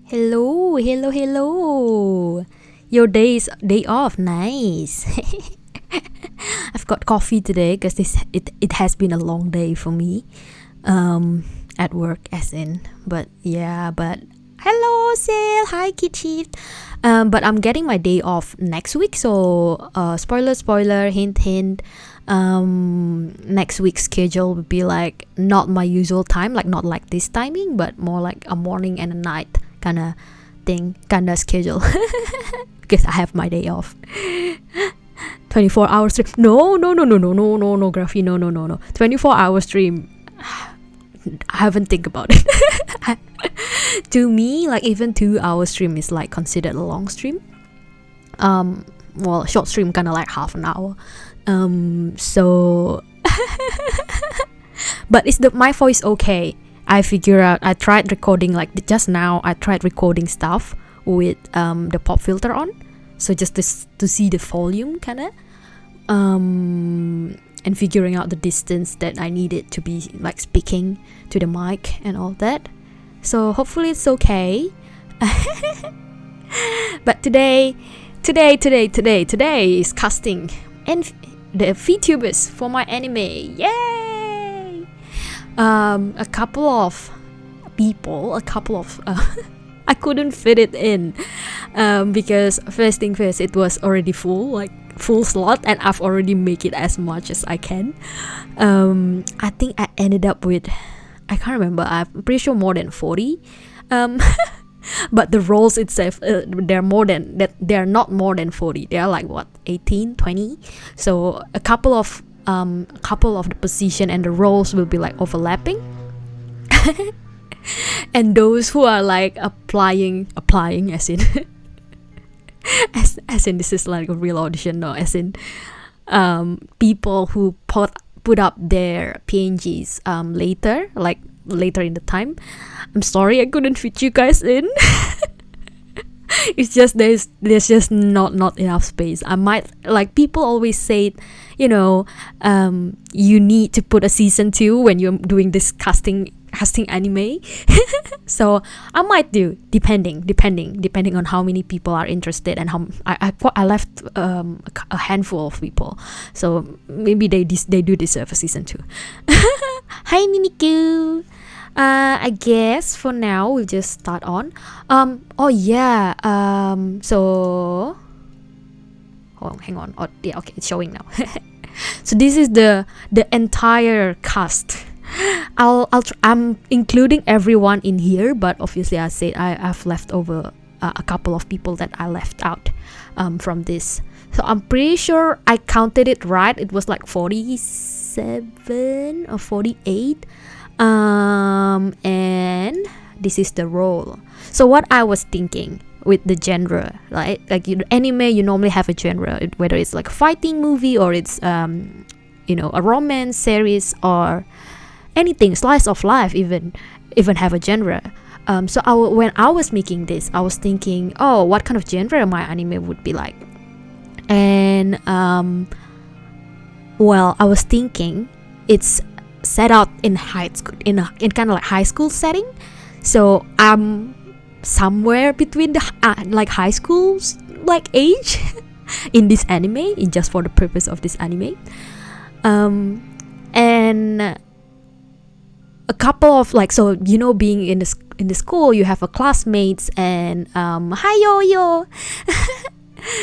Hello, hello, hello. Your day off, nice. I've got coffee today because it has been a long day for me, at work as in. But hello, Sil. Hi, Kid Shift. But I'm getting my day off next week, so spoiler, hint. Next week's schedule would be like not my usual time, like not like this timing, but more like a morning and a night kind of thing, kind of schedule. Because I have my day off. 24 hour stream. No, Graphy, no. 24 hour stream. I haven't think about it. To me, like even 2 hour stream is like considered a long stream. Well, short stream kind of like half an hour. So but is my voice okay? I figure out, I tried recording like just now. I tried recording stuff with the pop filter on, so just to see the volume kind of and figuring out the distance that I needed to be like speaking to the mic and all that. So hopefully it's okay. But today is casting and the Vtubers for my anime. Yay! A couple of people, I couldn't fit it in because first thing first, it was already full slot, and I've already make it as much as I can. I think I ended up with, I can't remember, I'm pretty sure more than 40. But the roles itself, they're not more than 40. They're like 18, 20. So a couple of the position and the roles will be like overlapping. And those who are like applying as in as in this is like a real audition, no, as in people who put up their PNGs later in the time. I'm sorry I couldn't fit you guys in. It's just there's just not enough space. I might, like, people always say, you need to put a season 2 when you're doing this casting anime. So I might do, depending on how many people are interested and how I left a handful of people, so maybe they do deserve a season 2. Hi Mimiku. I guess for now we'll just start on. So hang on. Oh yeah, okay, it's showing now. So this is the entire cast. I'm including everyone in here, but obviously I said I've left over a couple of people that I left out from this. So I'm pretty sure I counted it right. It was like 47 or 48. And this is the role. So what I was thinking with the genre, like anime, you normally have a genre, whether it's like a fighting movie or it's a romance series or anything, slice of life, even have a genre. So when I was making this, I was thinking, what kind of genre my anime would be like. And I was thinking it's set out in high school, in kind of like high school setting. So I'm somewhere between the like high school's like age in this anime, in just for the purpose of this anime. And a couple of being in the school, you have a classmates and hi yo.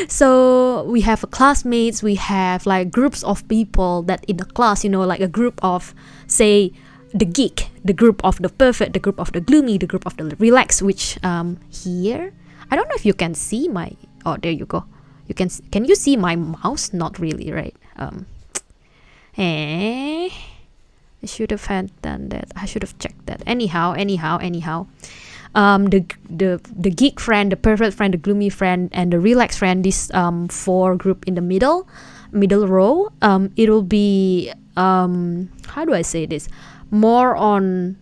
So we have classmates, we have like groups of people that in the class, like a group of, say, the geek, the group of the perfect, the group of the gloomy, the group of the relaxed, which here, I don't know if you can see my, there you go. Can you see my mouse? Not really, right? I should have done that. I should have checked that. Anyhow. The geek friend, the perfect friend, the gloomy friend, and the relaxed friend, this 4 group in the middle row, it'll be how do I say this, more on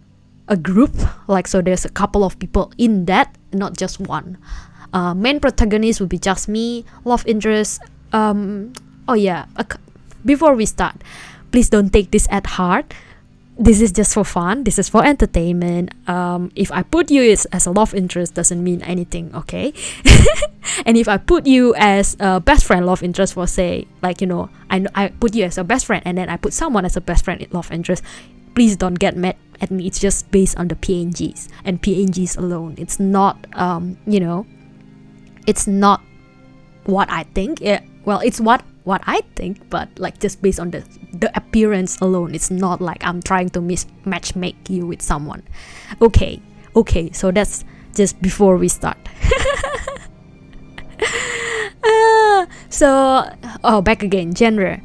a group, like, so there's a couple of people in that, not just one. Main protagonist would be just me, love interest. Before we start, please don't take this at heart. this is just for fun. This is for entertainment. If I put you as a love interest, doesn't mean anything, okay? And if I put you as a best friend love interest, for say, like, you know, I put you as a best friend, and then I put someone as a best friend love interest, please don't get mad at me. It's just based on the PNGs and PNGs alone. It's not, you know, it's not what I think. Well, it's what I think, but like just based on the appearance alone. It's not like I'm trying to match make you with someone. Okay, so that's just before we start. Back again, genre.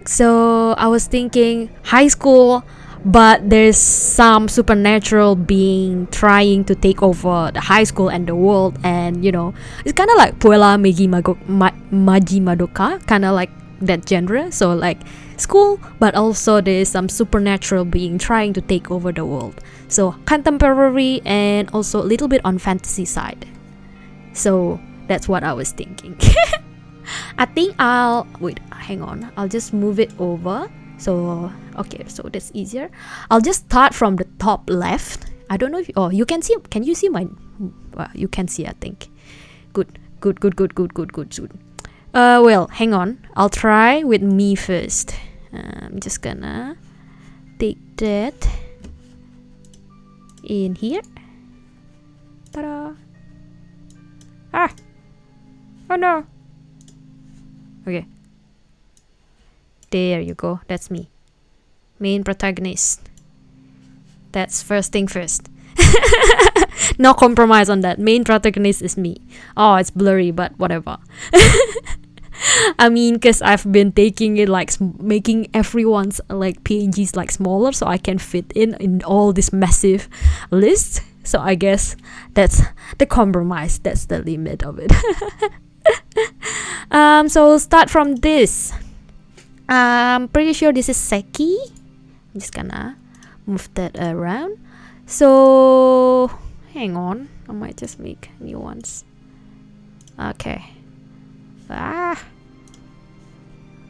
So I was thinking high school, but there's some supernatural being trying to take over the high school and the world, and you know, it's kind of like Puella Magi Madoka, kind of like that genre. So like school, but also there's some supernatural being trying to take over the world. So contemporary and also a little bit on fantasy side. So that's what I was thinking. I think I'll just move it over. So okay, so that's easier. I'll just start from the top left. I don't know if you can see. Can you see my? You can see, I think. Good. Well, hang on. I'll try with me first. I'm just gonna take that in here. Ta-da! Oh no. Okay. There you go. That's me. Main protagonist. That's first thing first. No compromise on that. Main protagonist is me. Oh, it's blurry, but whatever. I mean, because I've been taking it like making everyone's like PNGs like smaller, so I can fit in all this massive list. So I guess that's the compromise. That's the limit of it. So we'll start from this. I'm pretty sure this is Seki. I'm just gonna move that around. So hang on, I might just make new ones. Okay.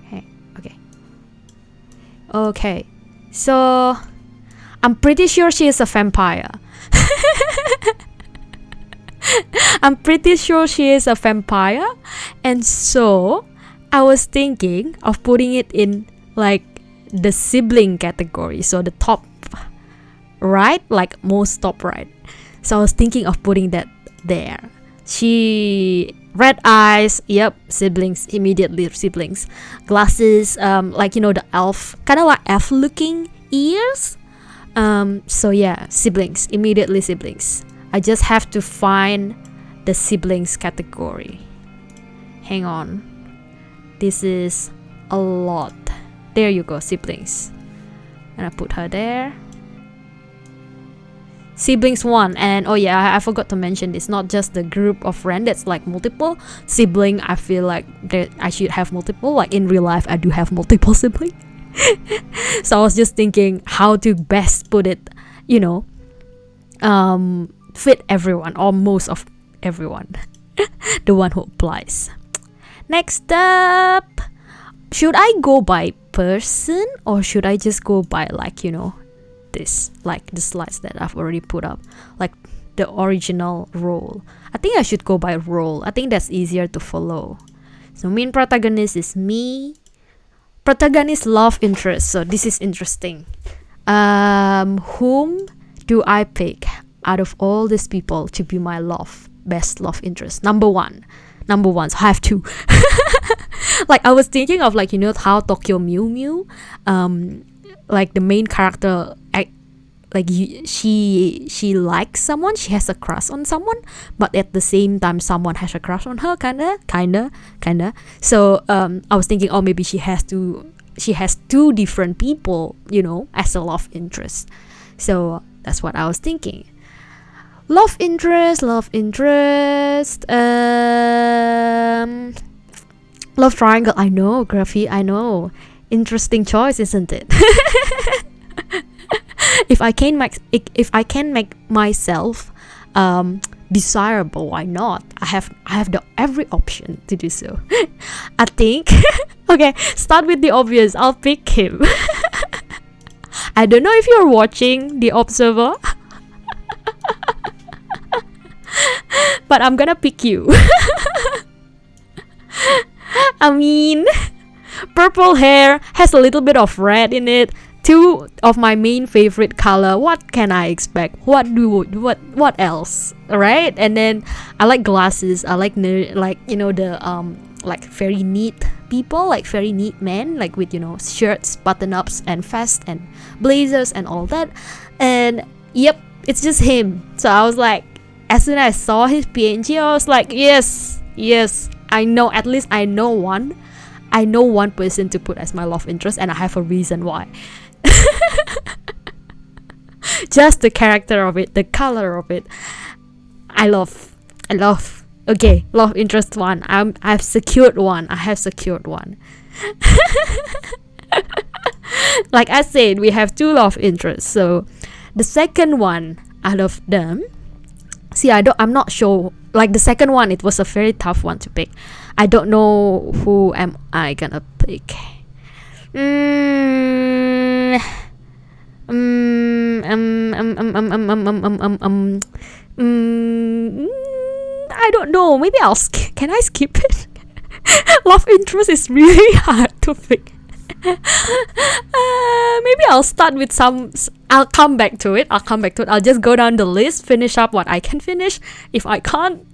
Hey, okay. So I'm pretty sure she is a vampire. I'm pretty sure she is a vampire, and so I was thinking of putting it in like the sibling category, so the top right, like most top right. So I was thinking of putting that there. She red eyes, yep, siblings, immediately siblings. Glasses, like, you know, the elf, kind of like elf looking ears. So yeah, siblings, immediately siblings. I just have to find the siblings category. Hang on. This is a lot. There you go, siblings. And I put her there. Siblings 1. And oh yeah, I forgot to mention this. Not just the group of friends that's like multiple. Sibling, I feel like that I should have multiple. Like in real life, I do have multiple siblings. So I was just thinking how to best put it, you know, fit everyone or most of everyone. The one who applies. Next up, should I go by person or should I just go by like, you know, this, like the slides that I've already put up, like the original role? I think I should go by role. I think that's easier to follow. So main protagonist is me. Protagonist love interest. So this is interesting. Whom do I pick out of all these people to be my best love interest? Number one. So I have two. Like I was thinking of, like, you know how Tokyo Mew Mew, like the main character, like she likes someone, she has a crush on someone, but at the same time someone has a crush on her, kinda. So I was thinking, oh, maybe she has two different people, you know, as a love interest. So that's what I was thinking. Love interest, love triangle. I know, Graphy, I know. Interesting choice, isn't it? If I can make myself desirable, why not? I have the every option to do so. I think okay, start with the obvious. I'll pick him. I don't know if you're watching The Observer, but I'm gonna pick you. I mean, purple hair has a little bit of red in it. Two of my main favorite color. What can I expect? What else, right? And then I like glasses. I like the like very neat people, like very neat men, like with shirts, button-ups and vests and blazers and all that. And yep, it's just him. So I was like, as soon as I saw his PNG, I was like, yes, I know, at least I know one person to put as my love interest, and I have a reason why. Just the character of it, the color of it, I love. Okay, love interest one. I've secured one. I have secured one. Like I said, we have two love interests. So the second one out of them, I'm not sure. Like the second one, it was a very tough one to pick. I don't know who am I gonna pick. I don't know. Maybe I'll skip. Can I skip it? Love interest is really hard to pick. Maybe I'll start with some. I'll come back to it. I'll just go down the list, finish up what I can finish. If I can't,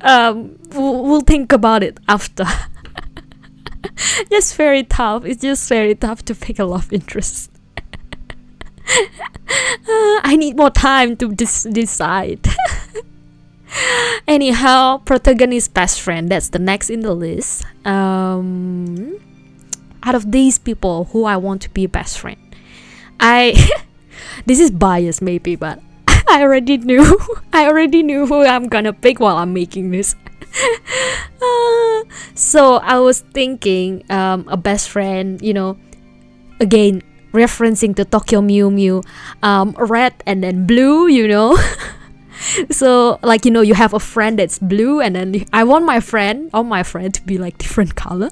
we'll think about it after. Just very tough. It's just very tough to pick a love interest. I need more time to decide. Anyhow, protagonist best friend, that's the next in the list. Out of these people who I want to be best friend, this is bias maybe, but I already knew who I'm gonna pick while I'm making this. So I was thinking a best friend, again referencing to Tokyo Mew Mew, red and then blue, So like you have a friend that's blue, and then I want my friend to be like different color.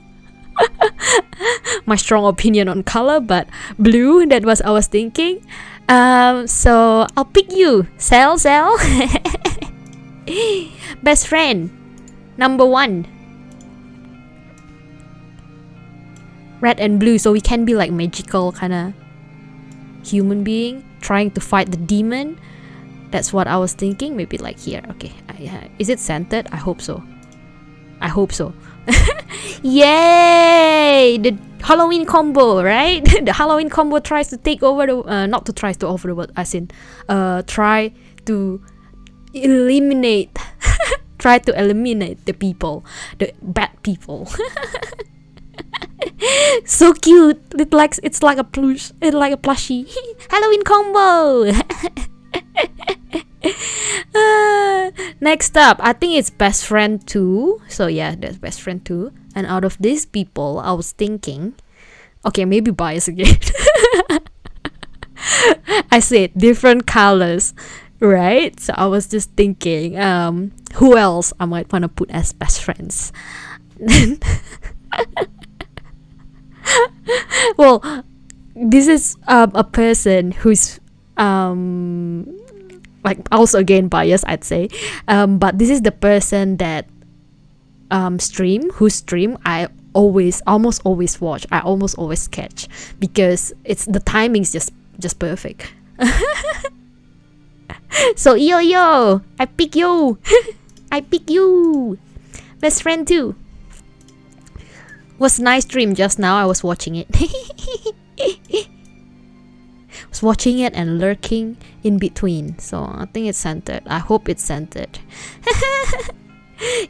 My strong opinion on color, but blue, that was I was thinking. So I'll pick you, Cell. Best friend number 1, red and blue, so we can be like magical kind of human being trying to fight the demon. That's what I was thinking. Maybe like here. Okay. Is it centered? I hope so. Yay! The Halloween combo, right? The Halloween combo tries to take over the not to tries to over the world, as in try to eliminate the people, the bad people. So cute. It's like a plush. It's like a plushie. Halloween combo. Next up, I think it's best friend 2. So yeah, that's best friend 2. And out of these people, I was thinking, okay, maybe bias again. I said different colors, right? So I was just thinking, who else I might want to put as best friends. Well, this is a person who's like also again biased, I'd say, but this is the person that whose stream I almost always watch. I almost always catch because it's the timing's just perfect. So yo, I pick you. Best friend 2. Was nice stream just now. I was watching it. Was watching it and lurking in between. So I think it's centered. I hope it's centered.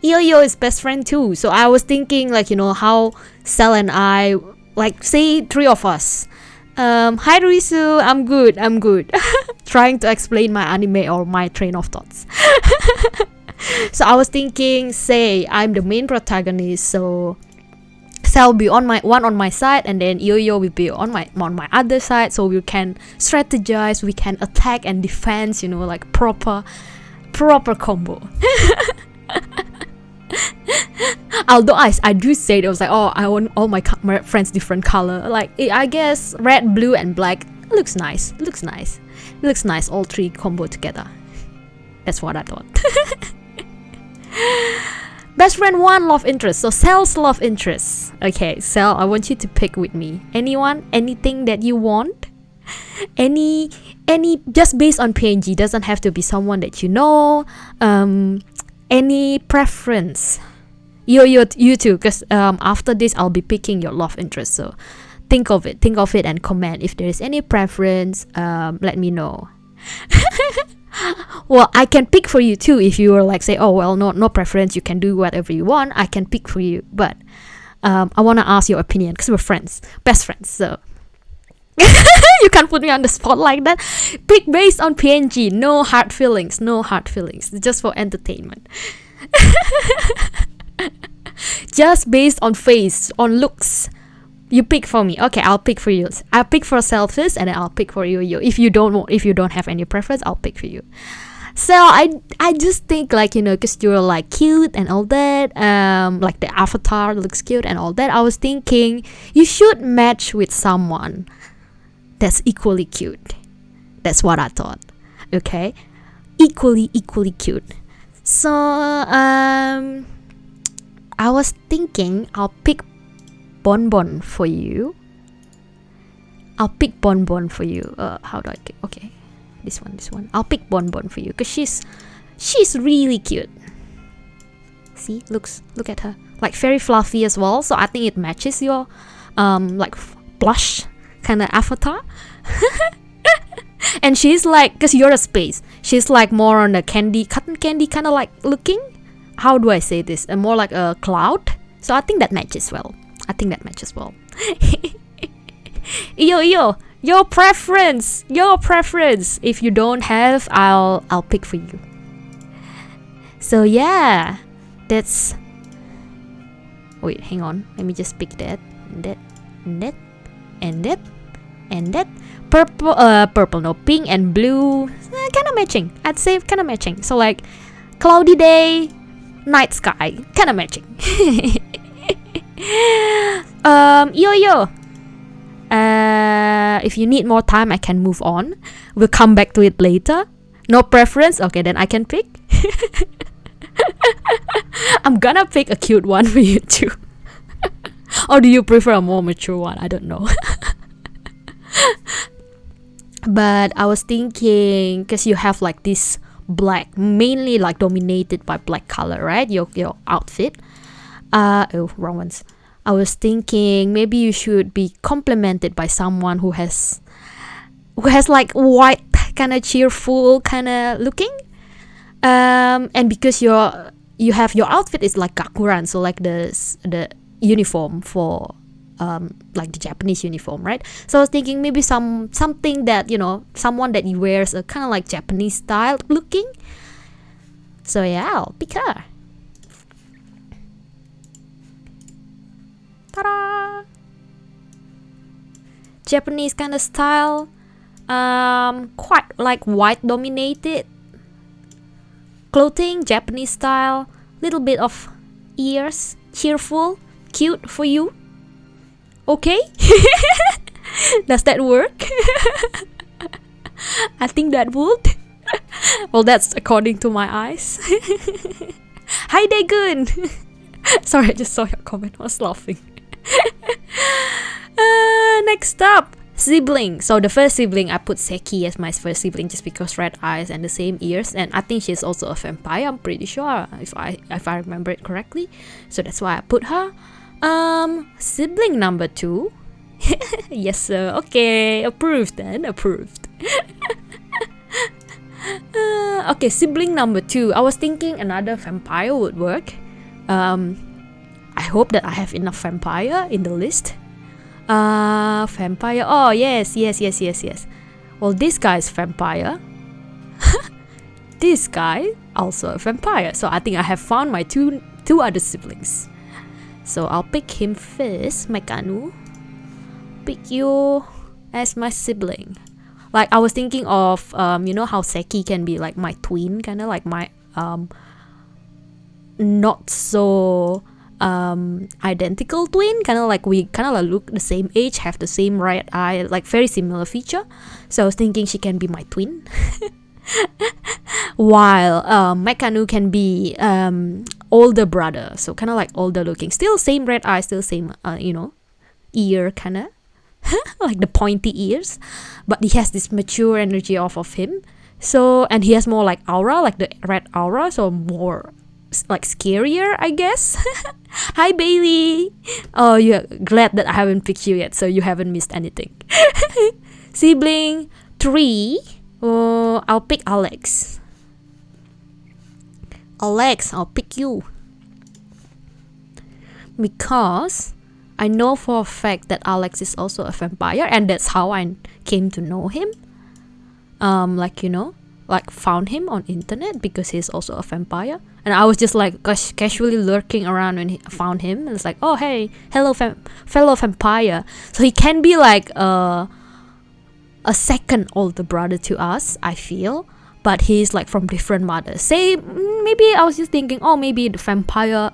Yo is best friend 2. So I was thinking like how Cell and I, like say 3 of us. Hi Risu, I'm good. Trying to explain my anime or my train of thoughts. So I was thinking, say I'm the main protagonist, so Cell will be on my side, and then Yo will be on my other side, so we can strategize, we can attack and defense, like proper combo. Although I do say it was like, oh, I want all my friends different color. Like I guess red, blue, and black Looks nice. All three combo together. That's what I thought. Best friend 1 love interest. So Cell's love interest. Okay, Cell, I want you to pick with me. Anyone, anything that you want. Any just based on PNG, doesn't have to be someone that you know. Any preference. You too, because after this I'll be picking your love interest. So think of it and comment. If there is any preference, let me know. Well, I can pick for you too. If you were like say, oh well, no preference, you can do whatever you want, I can pick for you. But I want to ask your opinion because we're friends, best friends. So you can't put me on the spot like that. Pick based on PNG. No hard feelings. Just for entertainment. Just based on face, on looks. You pick for me. Okay, I'll pick for you. I'll pick for selfies and then I'll pick for you. If you don't have any preference, I'll pick for you. So I just think like, you know, because you're like cute and all that, like the avatar looks cute and all that, I was thinking you should match with someone that's equally cute. That's what I thought. Okay, equally cute. So I was thinking I'll pick Bonbon for you. How do I get? Okay, this one. I'll pick Bonbon for you because she's really cute. See, look at her, like very fluffy as well. So I think it matches your like blush kind of avatar. And she's like, because you're a space, she's like more on the cotton candy kind of like looking. How do I say this? More like a cloud. So I think that matches well. Yo, your preference. If you don't have, I'll pick for you. So yeah, that's. Wait, hang on. Let me just pick that. Purple, no, pink and blue. Kind of matching. I'd say kind of matching. So like, cloudy day, night sky, kind of matching. If you need more time, I can move on. We'll come back to it later. No preference? Okay, then I can pick. I'm gonna pick a cute one for you too. Or do you prefer a more mature one? I don't know. But I was thinking, because you have like this black, mainly like dominated by black color, right? Your outfit. Wrong ones. I was thinking maybe you should be complimented by someone who has like white kind of cheerful kind of looking, and because you have your outfit is like gakuran, so like the uniform for like the Japanese uniform, right? So I was thinking maybe something that, you know, someone that wears a kind of like Japanese style looking. So yeah, I'll pick her. Ta-da! Japanese kind of style, quite like white dominated clothing, Japanese style, little bit of ears, cheerful, cute for you. Okay? Does that work? I think that would. Well, that's according to my eyes. Hi, Daegun. Sorry, I just saw your comment. I was laughing. Next up, sibling. So the first sibling, I put Seki as my first sibling just because red eyes and the same ears, and I think she's also a vampire. I'm pretty sure if I remember it correctly. So that's why I put her. Sibling number 2. Yes sir. Okay, approved then. Okay, sibling number 2. I was thinking another vampire would work. I hope that I have enough vampire in the list. Vampire. Oh yes. Well, this guy is vampire. This guy also a vampire. So I think I have found my two other siblings. So I'll pick him first, Mekanu. Pick you as my sibling. Like I was thinking of, you know how Seki can be like my twin, kind of like my not so identical twin, kind of like we kind of like look the same age, have the same red eye, like very similar feature. So I was thinking she can be my twin. While Mekanu can be older brother, so kind of like older looking, still same red eye, still same ear kind of like the pointy ears, but he has this mature energy off of him. So, and he has more like aura, like the red aura, so more like scarier, I guess. Hi Bailey. Oh, you're glad that I haven't picked you yet, so you haven't missed anything. Sibling 3. I'll pick Alex. I'll pick you. Because I know for a fact that Alex is also a vampire, and that's how I came to know him. Like found him on internet because he's also a vampire. And I was just like casually lurking around when I found him. And it's like, oh hey, hello fellow vampire. So he can be like a second older brother to us, I feel. But he's like from different mothers. Maybe I was just thinking, oh maybe the vampire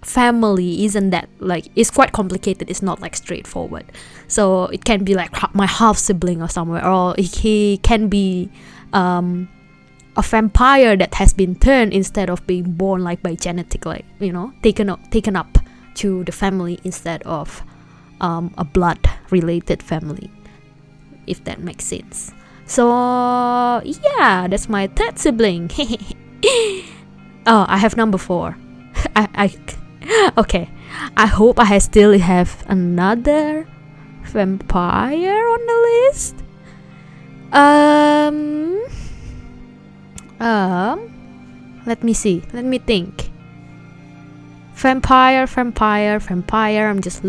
family isn't that like, it's quite complicated, it's not like straightforward. So it can be like my half sibling or somewhere, or he can be a vampire that has been turned instead of being born like by genetic, like taken up to the family instead of a blood related family, if that makes sense. So yeah, that's my third sibling. Oh, I have number 4. Okay, I hope I still have another vampire on the list. Let me see. Let me think. Vampire. I'm just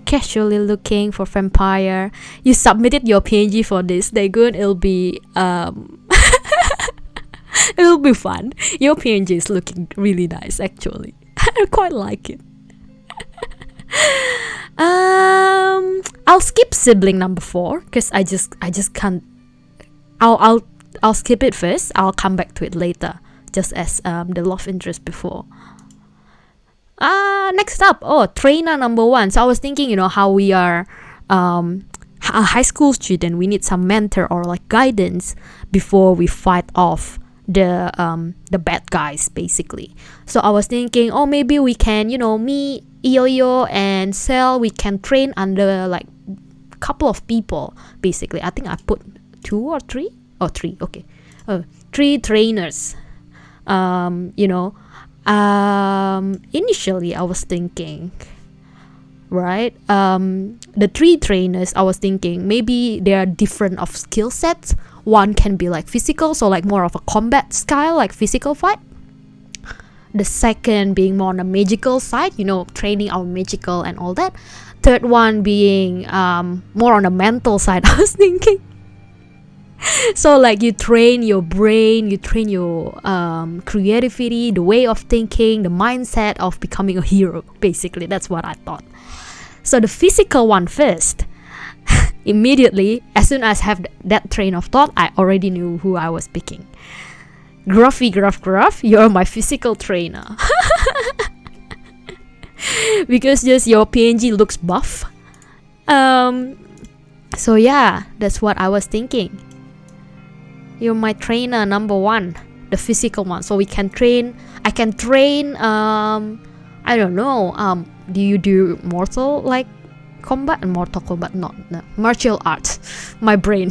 casually looking for vampire. You submitted your PNG for this, Daegun. It'll be it'll be fun. Your PNG is looking really nice, actually. I quite like it. I'll skip sibling number 4 because I just can't. I'll skip it first. I'll come back to it later, just as the love interest before. Next up, trainer number 1. So I was thinking, how we are a high school student, we need some mentor or like guidance before we fight off the bad guys, basically. So I was thinking, maybe we can, me, Ioyo, and Cell, we can train under like a couple of people, basically. I think I put 2 or 3. 3, okay. 3 trainers. Initially I was thinking, right, the 3 trainers, I was thinking maybe they are different of skill sets. One can be like physical, so like more of a combat style, like physical fight. The second being more on the magical side, training our magical and all that. Third one being more on the mental side, I was thinking. So like you train your brain, you train your creativity, the way of thinking, the mindset of becoming a hero, basically. That's what I thought. So the physical one first. Immediately, as soon as I have that train of thought, I already knew who I was picking. Gruff, you're my physical trainer. Because just your PNG looks buff. So yeah, that's what I was thinking. You're my trainer number 1, the physical one. So I can train, I don't know, do you do mortal like combat? And mortal combat, no, martial arts. My brain.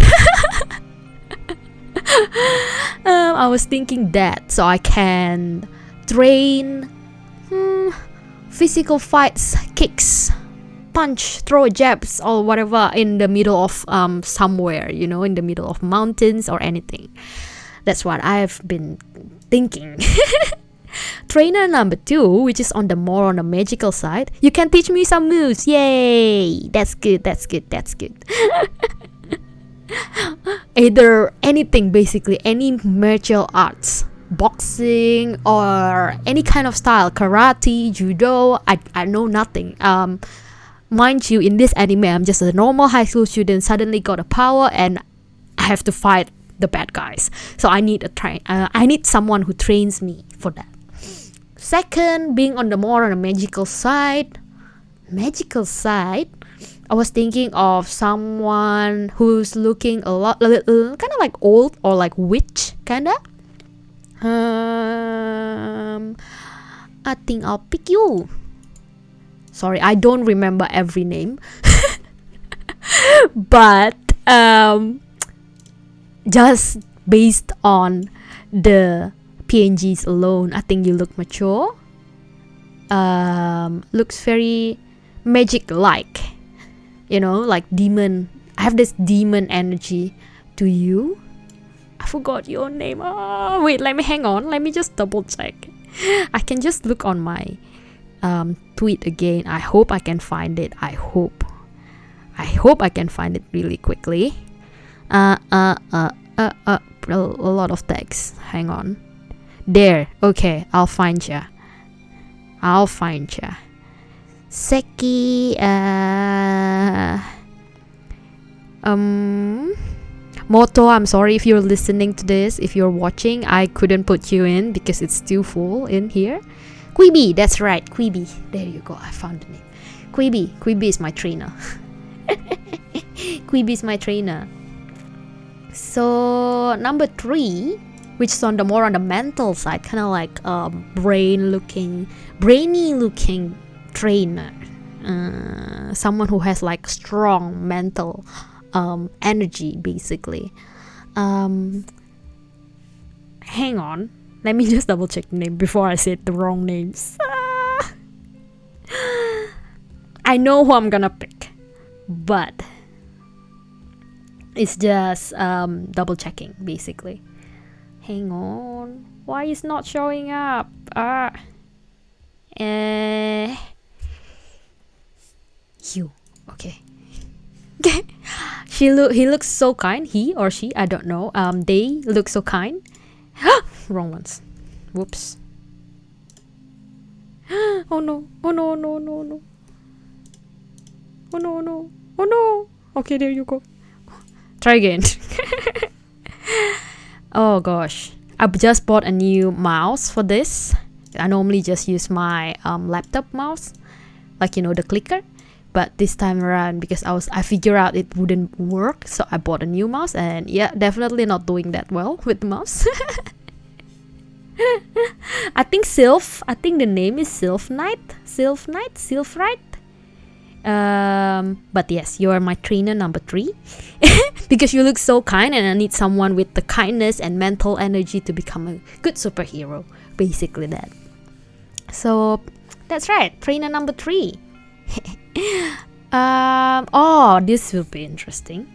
I was thinking that, so I can train physical fights, kicks, punch, throw jabs, or whatever in the middle of somewhere, in the middle of mountains or anything. That's what I've been thinking. Trainer number 2, which is more on the magical side. You can teach me some moves. Yay! That's good. Either anything, basically, any martial arts, boxing or any kind of style, karate, judo. I know nothing. Mind you, in this anime, I'm just a normal high school student, suddenly got a power and I have to fight the bad guys. So I need I need someone who trains me for that. Second, being on the magical side. I was thinking of someone who's looking a lot, kind of like old or like witch, kinda. I think I'll pick you. Sorry, I don't remember every name. But just based on the PNGs alone, I think you look mature. Looks very magic-like. You know, like demon. I have this demon energy to you. I forgot your name. Oh, wait, hang on. Let me just double check. I can just look on my tweet again. I hope I can find it. I hope I can find it really quickly. A lot of text. Hang on. There. Okay, I'll find ya. Seki. Moto, I'm sorry if you're listening to this. If you're watching, I couldn't put you in because it's too full in here. Quibi, that's right, Quibi. There you go, I found the name. Quibi is my trainer. Quibi is my trainer. So number 3, which is on the mental side, kind of like a brainy looking trainer. Someone who has like strong mental energy, basically. Hang on, let me just double check the name before I said the wrong names. I know who I'm gonna pick, but it's just double checking, basically. Hang on, why is not showing up? You, okay. He looks so kind. He or she, I don't know. They look so kind. Wrong ones. Whoops. Oh no. Okay, there you go. Try again. Oh gosh, I just bought a new mouse for this. I normally just use my laptop mouse, like, you know, the clicker. But this time around, because I figured out it wouldn't work, so I bought a new mouse, and yeah, definitely not doing that well with the mouse. I think the name is Sylphrite. But yes, you are my trainer number 3. Because you look so kind, and I need someone with the kindness and mental energy to become a good superhero. Basically that. So that's right, trainer number 3. This will be interesting.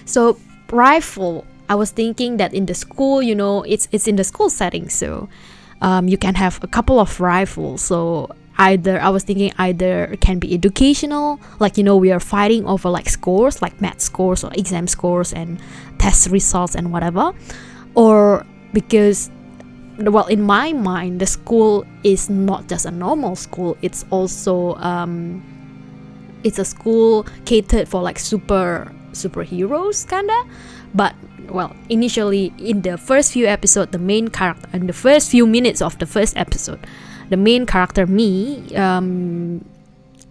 So rifle, I was thinking that in the school, you know, it's in the school setting, so you can have a couple of rifles. So I was thinking either it can be educational, like, you know, we are fighting over like scores, like math scores or exam scores and test results and whatever, or because, well, in my mind, the school is not just a normal school. It's also it's a school catered for like superheroes, kinda. But well, initially in the first few episodes, the main character, in the first few minutes of the first episode, the main character, me,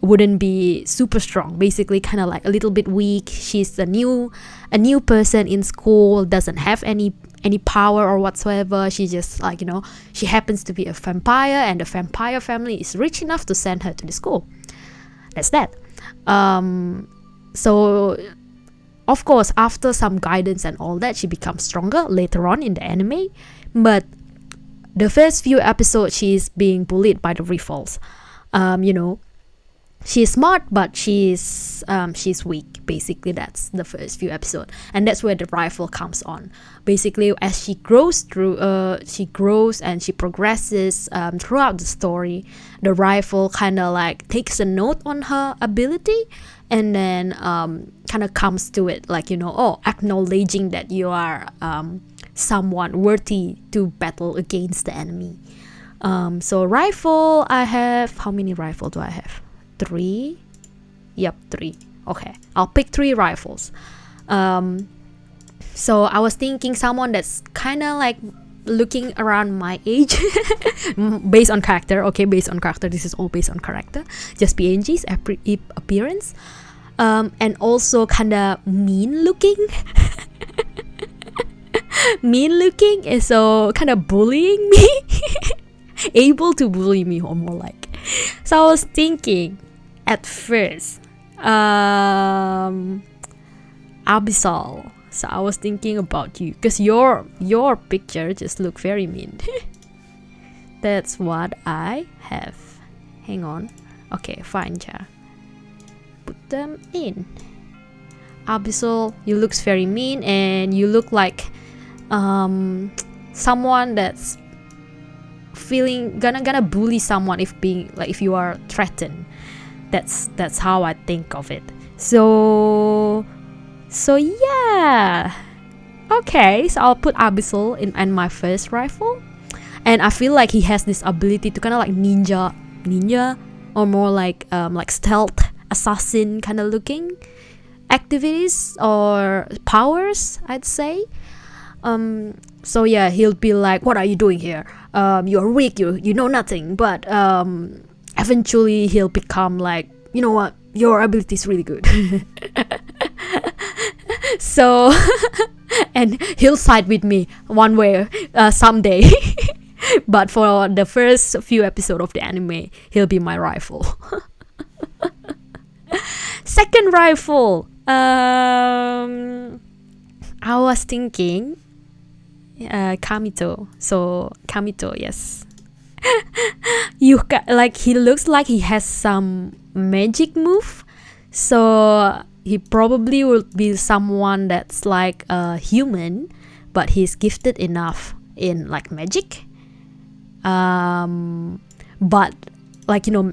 wouldn't be super strong. Basically, kind of like a little bit weak. She's a new person in school, doesn't have any power or whatsoever. She just, like, you know, she happens to be a vampire, and the vampire family is rich enough to send her to the school. That's that. So of course, after some guidance and all that, she becomes stronger later on in the anime. But the first few episodes, she's being bullied by the rivals. You know, she's smart, but she's weak. Basically, that's the first few episodes, and that's where the rival comes on. Basically, as she grows and she progresses throughout the story, the rival kind of like takes a note on her ability, and then kind of comes to it, like, you know, acknowledging that you are someone worthy to battle against the enemy. So rifle, I have, how many rifle do I have? 3? Yep, 3. Okay, I'll pick 3 rifles. So I was thinking someone that's kind of like looking around my age. Based on character, okay, based on character, this is all based on character, just PNG's appearance, and also kinda mean looking. Mean looking, and so kinda bullying me. Able to bully me, or more like. So I was thinking at first, Abyssal. So I was thinking about you, because your picture just look very mean. That's what I have. Hang on. Okay, fine, ja. Put them in. Abyssal, you looks very mean, and you look like someone that's gonna bully someone if you are threatened. That's how I think of it. So yeah. Okay, so I'll put Abyssal in my first rifle, and I feel like he has this ability to kind of like ninja, or more like stealth assassin kind of looking activities or powers, I'd say. So yeah, he'll be like, what are you doing here? You're weak, you know nothing. But eventually he'll become like, you know what, your ability is really good. So and he'll side with me one way someday. But for the first few episodes of the anime, he'll be my rifle. Second rifle, I was thinking Kamito. So Kamito, yes. He looks like he has some magic move, so he probably will be someone that's like a human, but he's gifted enough in like magic. But like, you know,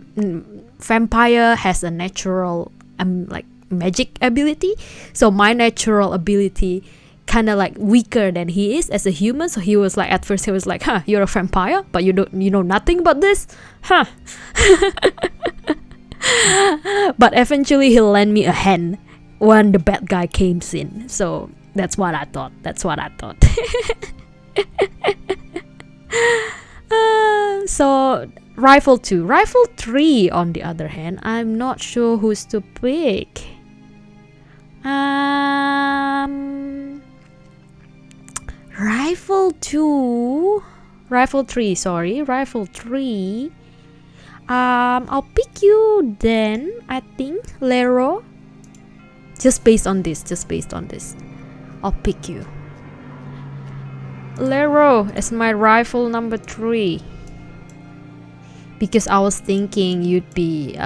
vampire has a natural like magic ability, so my natural ability kind of like weaker than he is as a human. So he was like, at first he was like, huh, you're a vampire, but you know nothing about this, huh? But eventually he'll lend me a hand when the bad guy came in. So that's what I thought. So rifle 2. Rifle 3, on the other hand, I'm not sure who's to pick. Rifle 3. I'll pick you then, I think, Lero. Just based on this. I'll pick you. Lero as my rifle number 3. Because I was thinking you'd be,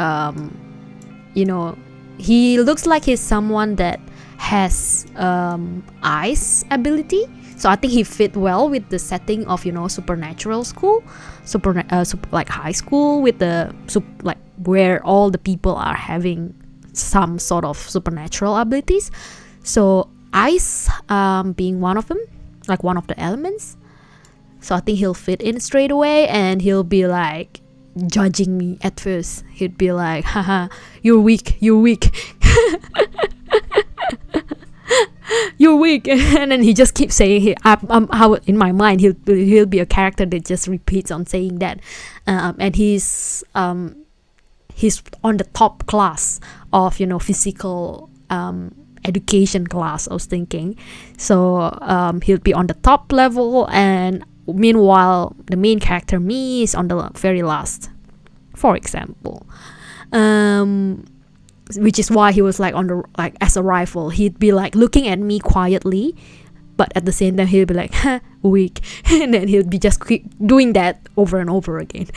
you know, he looks like he's someone that has ice ability. So I think he fit well with the setting of, you know, supernatural school, like high school, with the like where all the people are having some sort of supernatural abilities. So ice being one of them, like one of the elements. So I think he'll fit in straight away, and he'll be like judging me at first. He'd be like, haha, you're weak. You're weak. And then he just keeps saying, how in my mind he'll be a character that just repeats on saying that, and he's on the top class of, you know, physical education class, I was thinking. So he'll be on the top level, and meanwhile the main character me is on the very last, for example. Which is why he was like on the, like, as a rifle, he'd be like looking at me quietly, but at the same time he'll be like, weak. And then he'll be just keep doing that over and over again.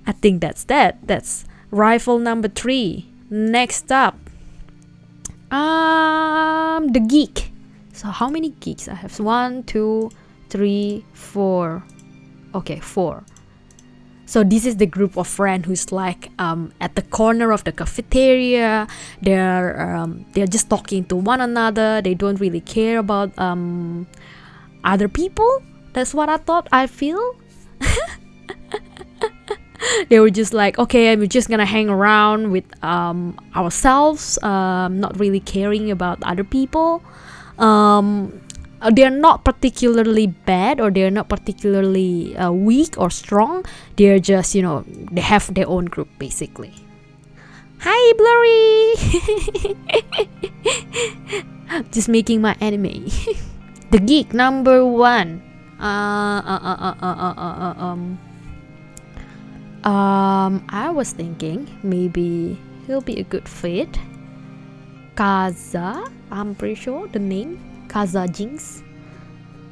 I think that's rifle number 3. Next up, the geek. So how many geeks I have? 1, 2, 3, 4. Okay, 4. So this is the group of friends who's like at the corner of the cafeteria. They're just talking to one another. They don't really care about other people. That's what I feel. They were just like, okay, we're just gonna hang around with ourselves, not really caring about other people. they're not particularly bad, or they're not particularly weak or strong. They're just, they have their own group basically. Hi Blurry. Just making my anime. The Geek number 1. I was thinking maybe he'll be a good fit. Kaza, I'm pretty sure the name Kaza Jinx.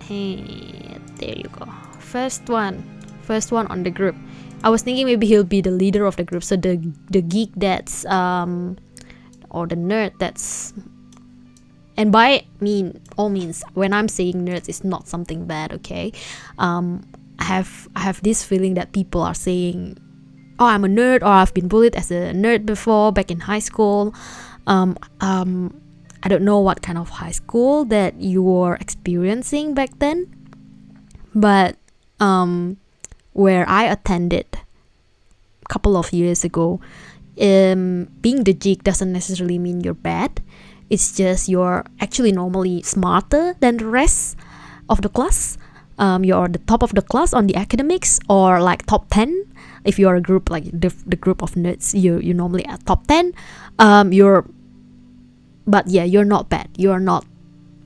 Hey, there you go. First one on the group. I was thinking maybe he'll be the leader of the group. So the geek that's or the nerd that's, and by all means, when I'm saying nerds, it's not something bad, okay? I have this feeling that people are saying, oh, I'm a nerd, or I've been bullied as a nerd before back in high school. I don't know what kind of high school that you were experiencing back then, but where I attended a couple of years ago, being the geek doesn't necessarily mean you're bad. It's just you're actually normally smarter than the rest of the class. You're the top of the class on the academics, or like top 10. If you're a group like the group of nerds, you normally at top 10. You're not bad. You're not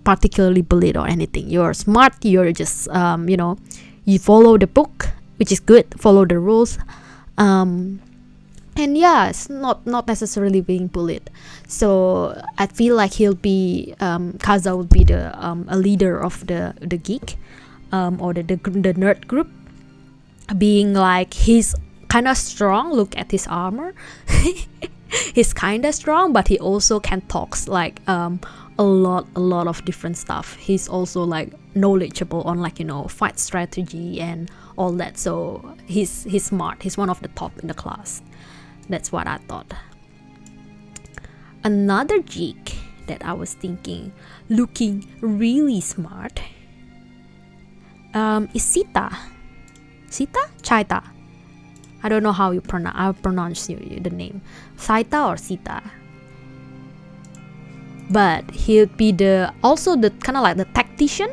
particularly bullied or anything. You're smart. You're just you follow the book, which is good. Follow the rules. And yeah, it's not necessarily being bullied. So I feel like he'll be Kaza would be the a leader of the geek or the nerd group, being like, he's kind of strong. Look at his armor. He's kind of strong, but he also can talk like a lot of different stuff. He's also like knowledgeable on like fight strategy and all that. So he's smart. He's one of the top in the class. That's what I thought. Another geek that I was thinking looking really smart is Sita. Chaita. I don't know how you pronounce the name. Saita or Sita. But he'll be also the kind of like the tactician,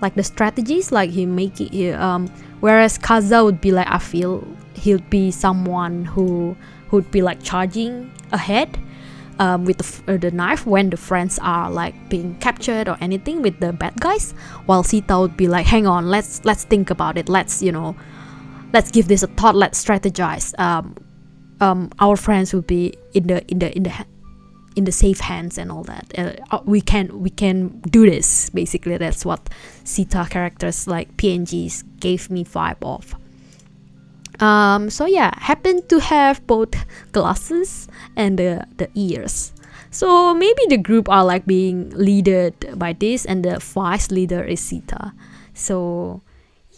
like the strategies, like he make it. Whereas Kaza would be like, I feel he'll be someone who would be like charging ahead with the knife when the friends are like being captured or anything with the bad guys, while Sita would be like, hang on, let's think about it, let's give this a thought, let's strategize. Our friends will be in the safe hands and all that. We can do this. Basically, that's what Sita characters like PNGs gave me vibe of. So yeah, happened to have both glasses and the ears. So maybe the group are like being led by this, and the vice leader is Sita. So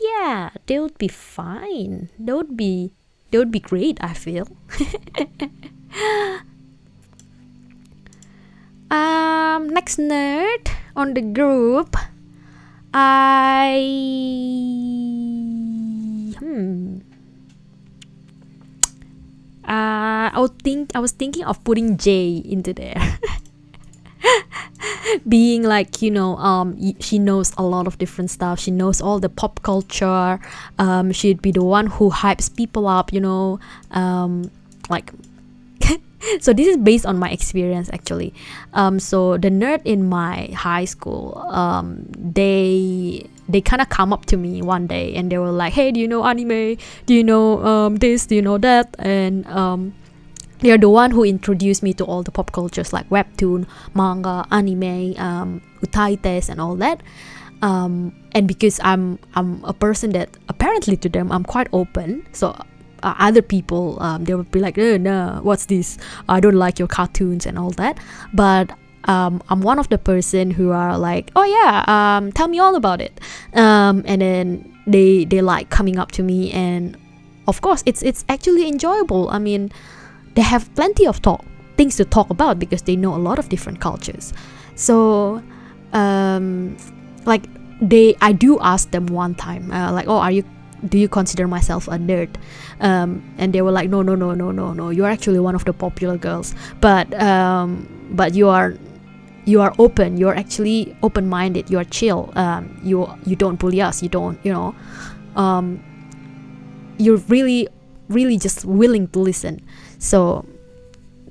yeah, they would be fine. They would be great, I feel. Next nerd on the group, I was thinking of putting Jay into there. Being like, she knows a lot of different stuff. She knows all the pop culture. She'd be the one who hypes people up, like. So this is based on my experience actually. So the nerd in my high school, they kind of come up to me one day and they were like, hey, do you know anime? Do you know this? Do you know that? And they're the one who introduced me to all the pop cultures like webtoon, manga, anime, utaites and all that. And because I'm a person that apparently to them I'm quite open, so other people they would be like, no, what's this? I don't like your cartoons and all that. But I'm one of the person who are like, oh yeah, tell me all about it. And then they like coming up to me, and of course it's actually enjoyable. I mean, they have plenty of things to talk about because they know a lot of different cultures. So like I do ask them one time, like, oh, do you consider myself a nerd? And they were like, no, you're actually one of the popular girls, but you are you are open, you're actually open-minded, you're chill, you don't bully us, you don't, you're really just willing to listen. So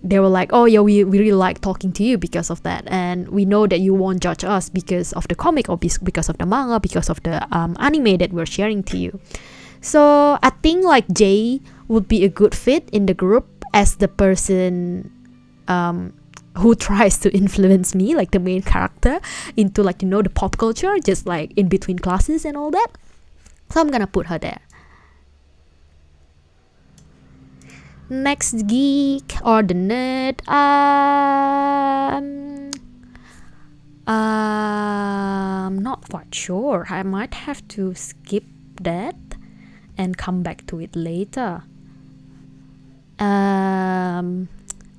they were like, oh yeah, we really like talking to you because of that, and we know that you won't judge us because of the comic or because of the manga, because of the anime that we're sharing to you. So I think like Jay would be a good fit in the group as the person who tries to influence me, like the main character, into like, the pop culture, just like in between classes and all that. So I'm gonna put her there. Next geek or the nerd, I'm not quite sure. I might have to skip that and come back to it later.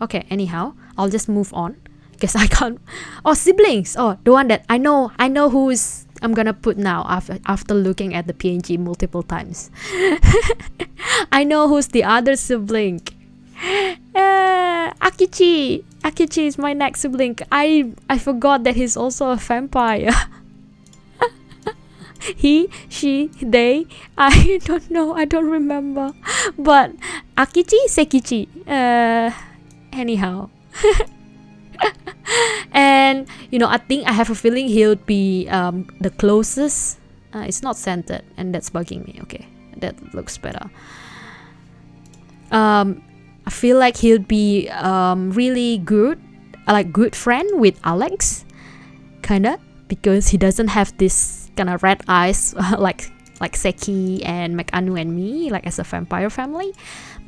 Okay, anyhow, I'll just move on because I can't. Oh, siblings. Oh, the one that I know who's I'm gonna put now after looking at the PNG multiple times. I know who's the other sibling. Akichi is my next sibling. I forgot that he's also a vampire. He, she, they, I don't know, I don't remember. But Akichi, Sekichi. Anyhow. And I think I have a feeling he'll be the closest. It's not centered, and that's bugging me. Okay, that looks better. I feel like he'll be really good, like good friend with Alex, kinda, because he doesn't have this kind of red eyes like Seki and McAnu and me, like as a vampire family,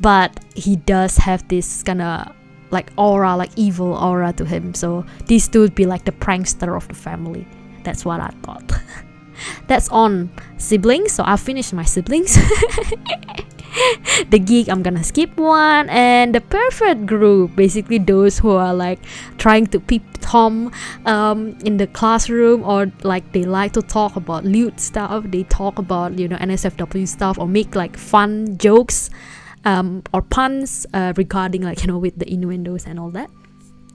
but he does have this kind of like aura, like evil aura to him. So these two would be like the prankster of the family. That's what I thought. That's on siblings. So I'll finish my siblings. The geek, I'm gonna skip one. And the perfect group, basically those who are like trying to peep Tom in the classroom, or like they like to talk about lewd stuff, they talk about NSFW stuff, or make like fun jokes or puns regarding like with the innuendos and all that.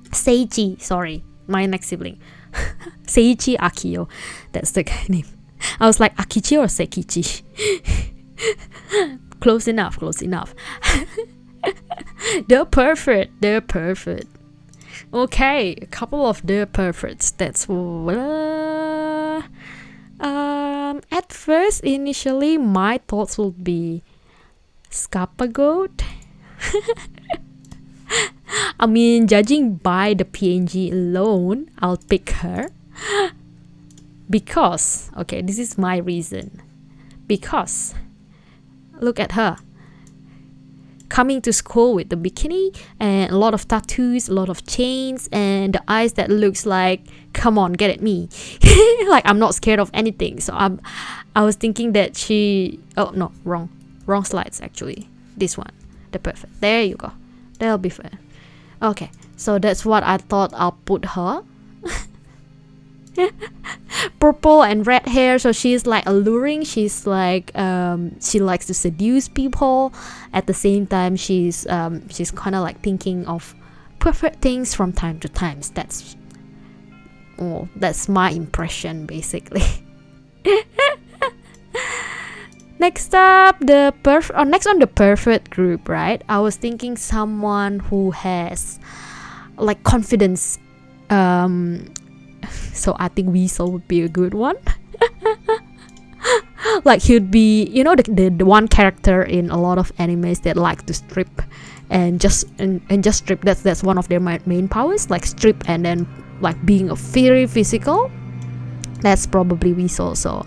Seiichi, sorry, my next sibling. Seiichi Akio, that's the guy name. I was like Akichi or Sekichi. Close enough. They're perfect. Okay, a couple of they're perfects. That's at first, initially, my thoughts would be Scapegoat. I mean, judging by the PNG alone, I'll pick her. Because, okay, this is my reason. Because, look at her. Coming to school with the bikini and a lot of tattoos, a lot of chains, and the eyes that looks like, come on, get at me. Like, I'm not scared of anything. So I was thinking that she... Oh, no, wrong slides actually. This one, the perfect. There you go. That'll be fair. Okay, so that's what I thought I'll put her. Purple and red hair, so she's like alluring. She's like she likes to seduce people. At the same time, she's kind of like thinking of perfect things from time to time. That's my impression basically. Next up, next on the perfect group, right? I was thinking someone who has like confidence. So I think Weasel would be a good one. Like he'd be, the one character in a lot of animes that like to strip and just strip. That's one of their main powers, like strip and then like being very physical. That's probably Weasel. So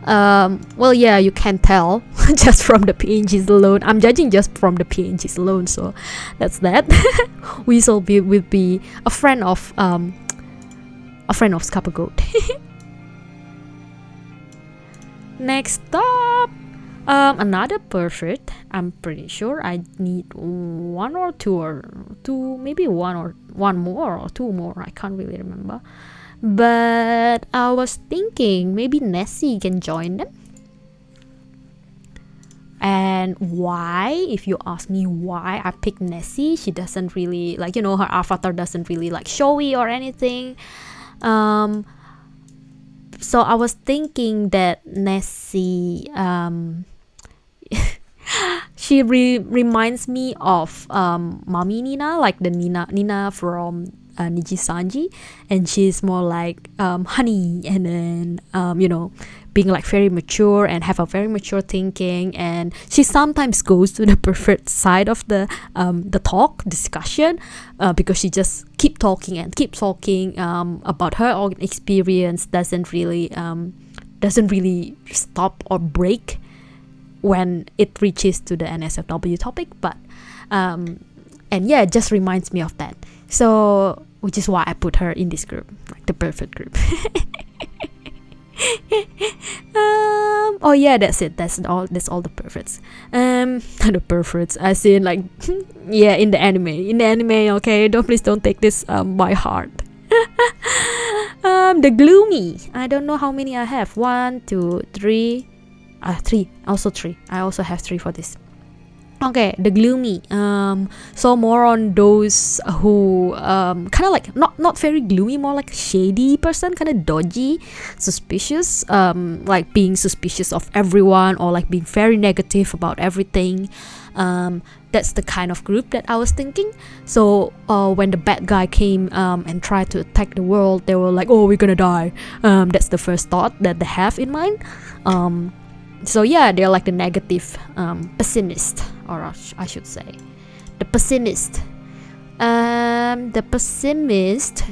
well, yeah, you can tell just from the PNGs alone. I'm judging just from the PNGs alone, so that's that. Weasel will be a friend of Scapegoat. Next up, another perfect. I'm pretty sure I need one or two, maybe one more or two more. I can't really remember. But I was thinking maybe Nessie can join them. And why, if you ask me why I picked Nessie, she doesn't really like, her avatar doesn't really like showy or anything. So I was thinking that Nessie, she reminds me of Mami Nina, like the Nina from Niji Sanji, and she's more like honey, and then being like very mature and have a very mature thinking, and she sometimes goes to the pervert side of the discussion, because she just keep talking about her own experience, doesn't really stop or break when it reaches to the NSFW topic, but it just reminds me of that. So, which is why I put her in this group, like the perfect group. That's it. That's all the perfects. The perfects. I see, like, in the anime. Okay, please don't take this by heart. The gloomy. I don't know how many I have. 1, 2, 3. 3. Also 3. I also have 3 for this. Okay, the gloomy. So more on those who kind of like not very gloomy, more like a shady person, kind of dodgy, suspicious, like being suspicious of everyone, or like being very negative about everything. That's the kind of group that I was thinking. So when the bad guy came and tried to attack the world, they were like, "Oh, we're gonna die." That's the first thought that they have in mind. So they're like the negative pessimist, or I should say the pessimist. The pessimist.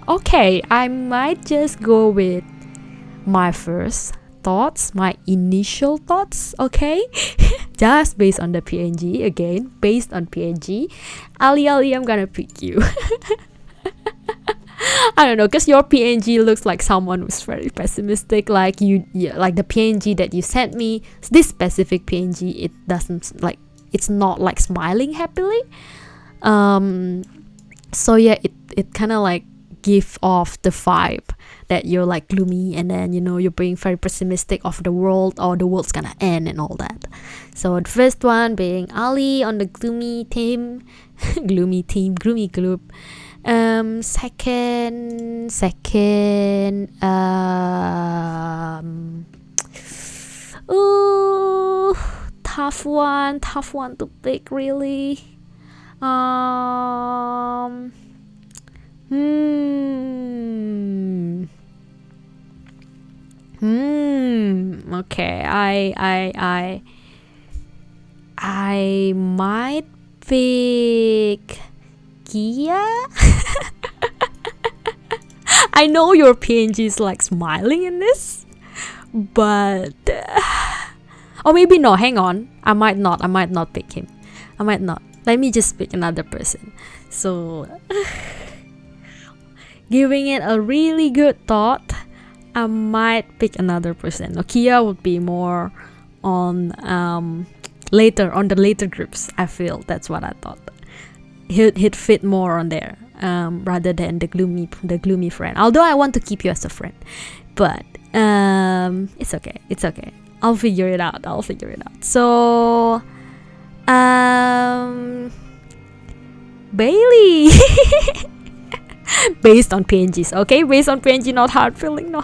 Okay, I might just go with my first thoughts, my initial thoughts. Okay, just based on the PNG again, based on PNG. Ali, I'm gonna pick you. I don't know, because your PNG looks like someone who's very pessimistic. Like like the PNG that you sent me, this specific PNG, it doesn't like, it's not like smiling happily. It kind of like give off the vibe that you're like gloomy, and then you're being very pessimistic of the world, or the world's gonna end and all that. So the first one being Ali on the gloomy team, gloomy group. Second, tough one to pick, really. Okay, I might pick Kia. I know your PNG is like smiling in this, but or maybe no, hang on, I might not pick him. I might not. Let me just pick another person. So giving it a really good thought, I might pick another person. Nokia would be more on later, on the later groups. I feel that's what I thought. He'd fit more on there, rather than the gloomy friend. Although I want to keep you as a friend, but it's okay. I'll figure it out. So Bailey. Based on PNGs, okay? Based on PNG, not hard feeling.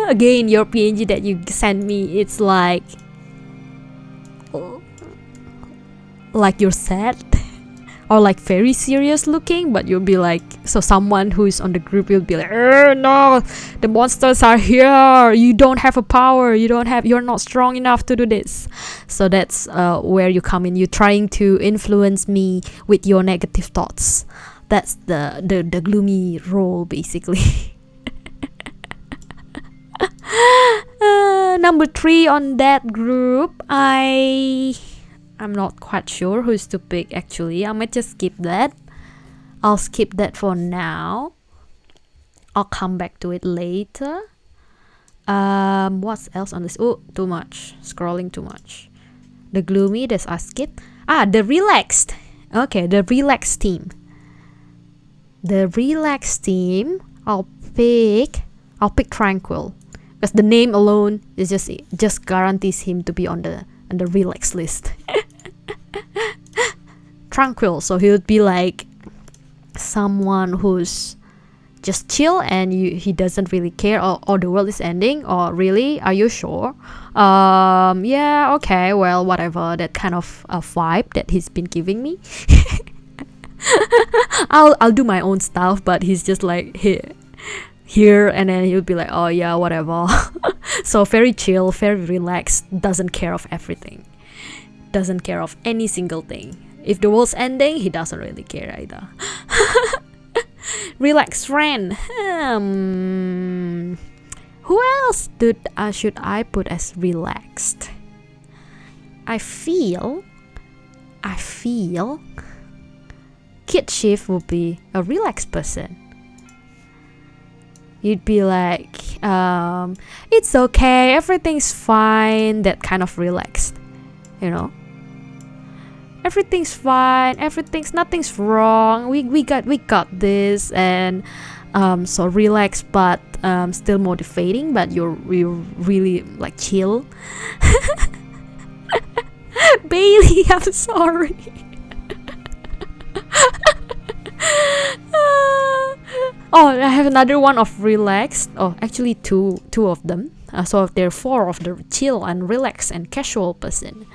Again, your PNG that you sent me, it's like you're sad, or like very serious looking, but you'll be like, so someone who is on the group will be like, no, the monsters are here, you don't have a power, you're not strong enough to do this. So that's where you come in. You're trying to influence me with your negative thoughts. That's the gloomy role, basically. Number 3 on that group, I'm not quite sure who's to pick, actually. I might just skip that. I'll skip that for now. I'll come back to it later. What's else on this? Oh, too much. Scrolling too much. The gloomy, that's I skip. The relaxed. Okay, the relaxed team. I'll pick Tranquil. because the name alone is just guarantees him to be on the relax list. Tranquil, so he would be like someone who's just chill and he doesn't really care, or the world is ending, or really, are you sure? Yeah, okay, well, whatever, that kind of vibe that he's been giving me. I'll do my own stuff, but he's just like here, and then he'll be like, oh yeah, whatever. So very chill, very relaxed, doesn't care of everything, doesn't care of any single thing. If the world's ending, he doesn't really care either. Relaxed friend. Who else should I put as relaxed? I feel Kid Shift would be a relaxed person. You'd be like, it's okay, everything's fine, that kind of relaxed, you know? Everything's fine, nothing's wrong, we got this, and so relaxed, but still motivating, but you're really like chill. Bailey, I'm sorry. Oh, I have another one of relaxed. Oh, actually two of them. So there are four of the chill and relaxed and casual person.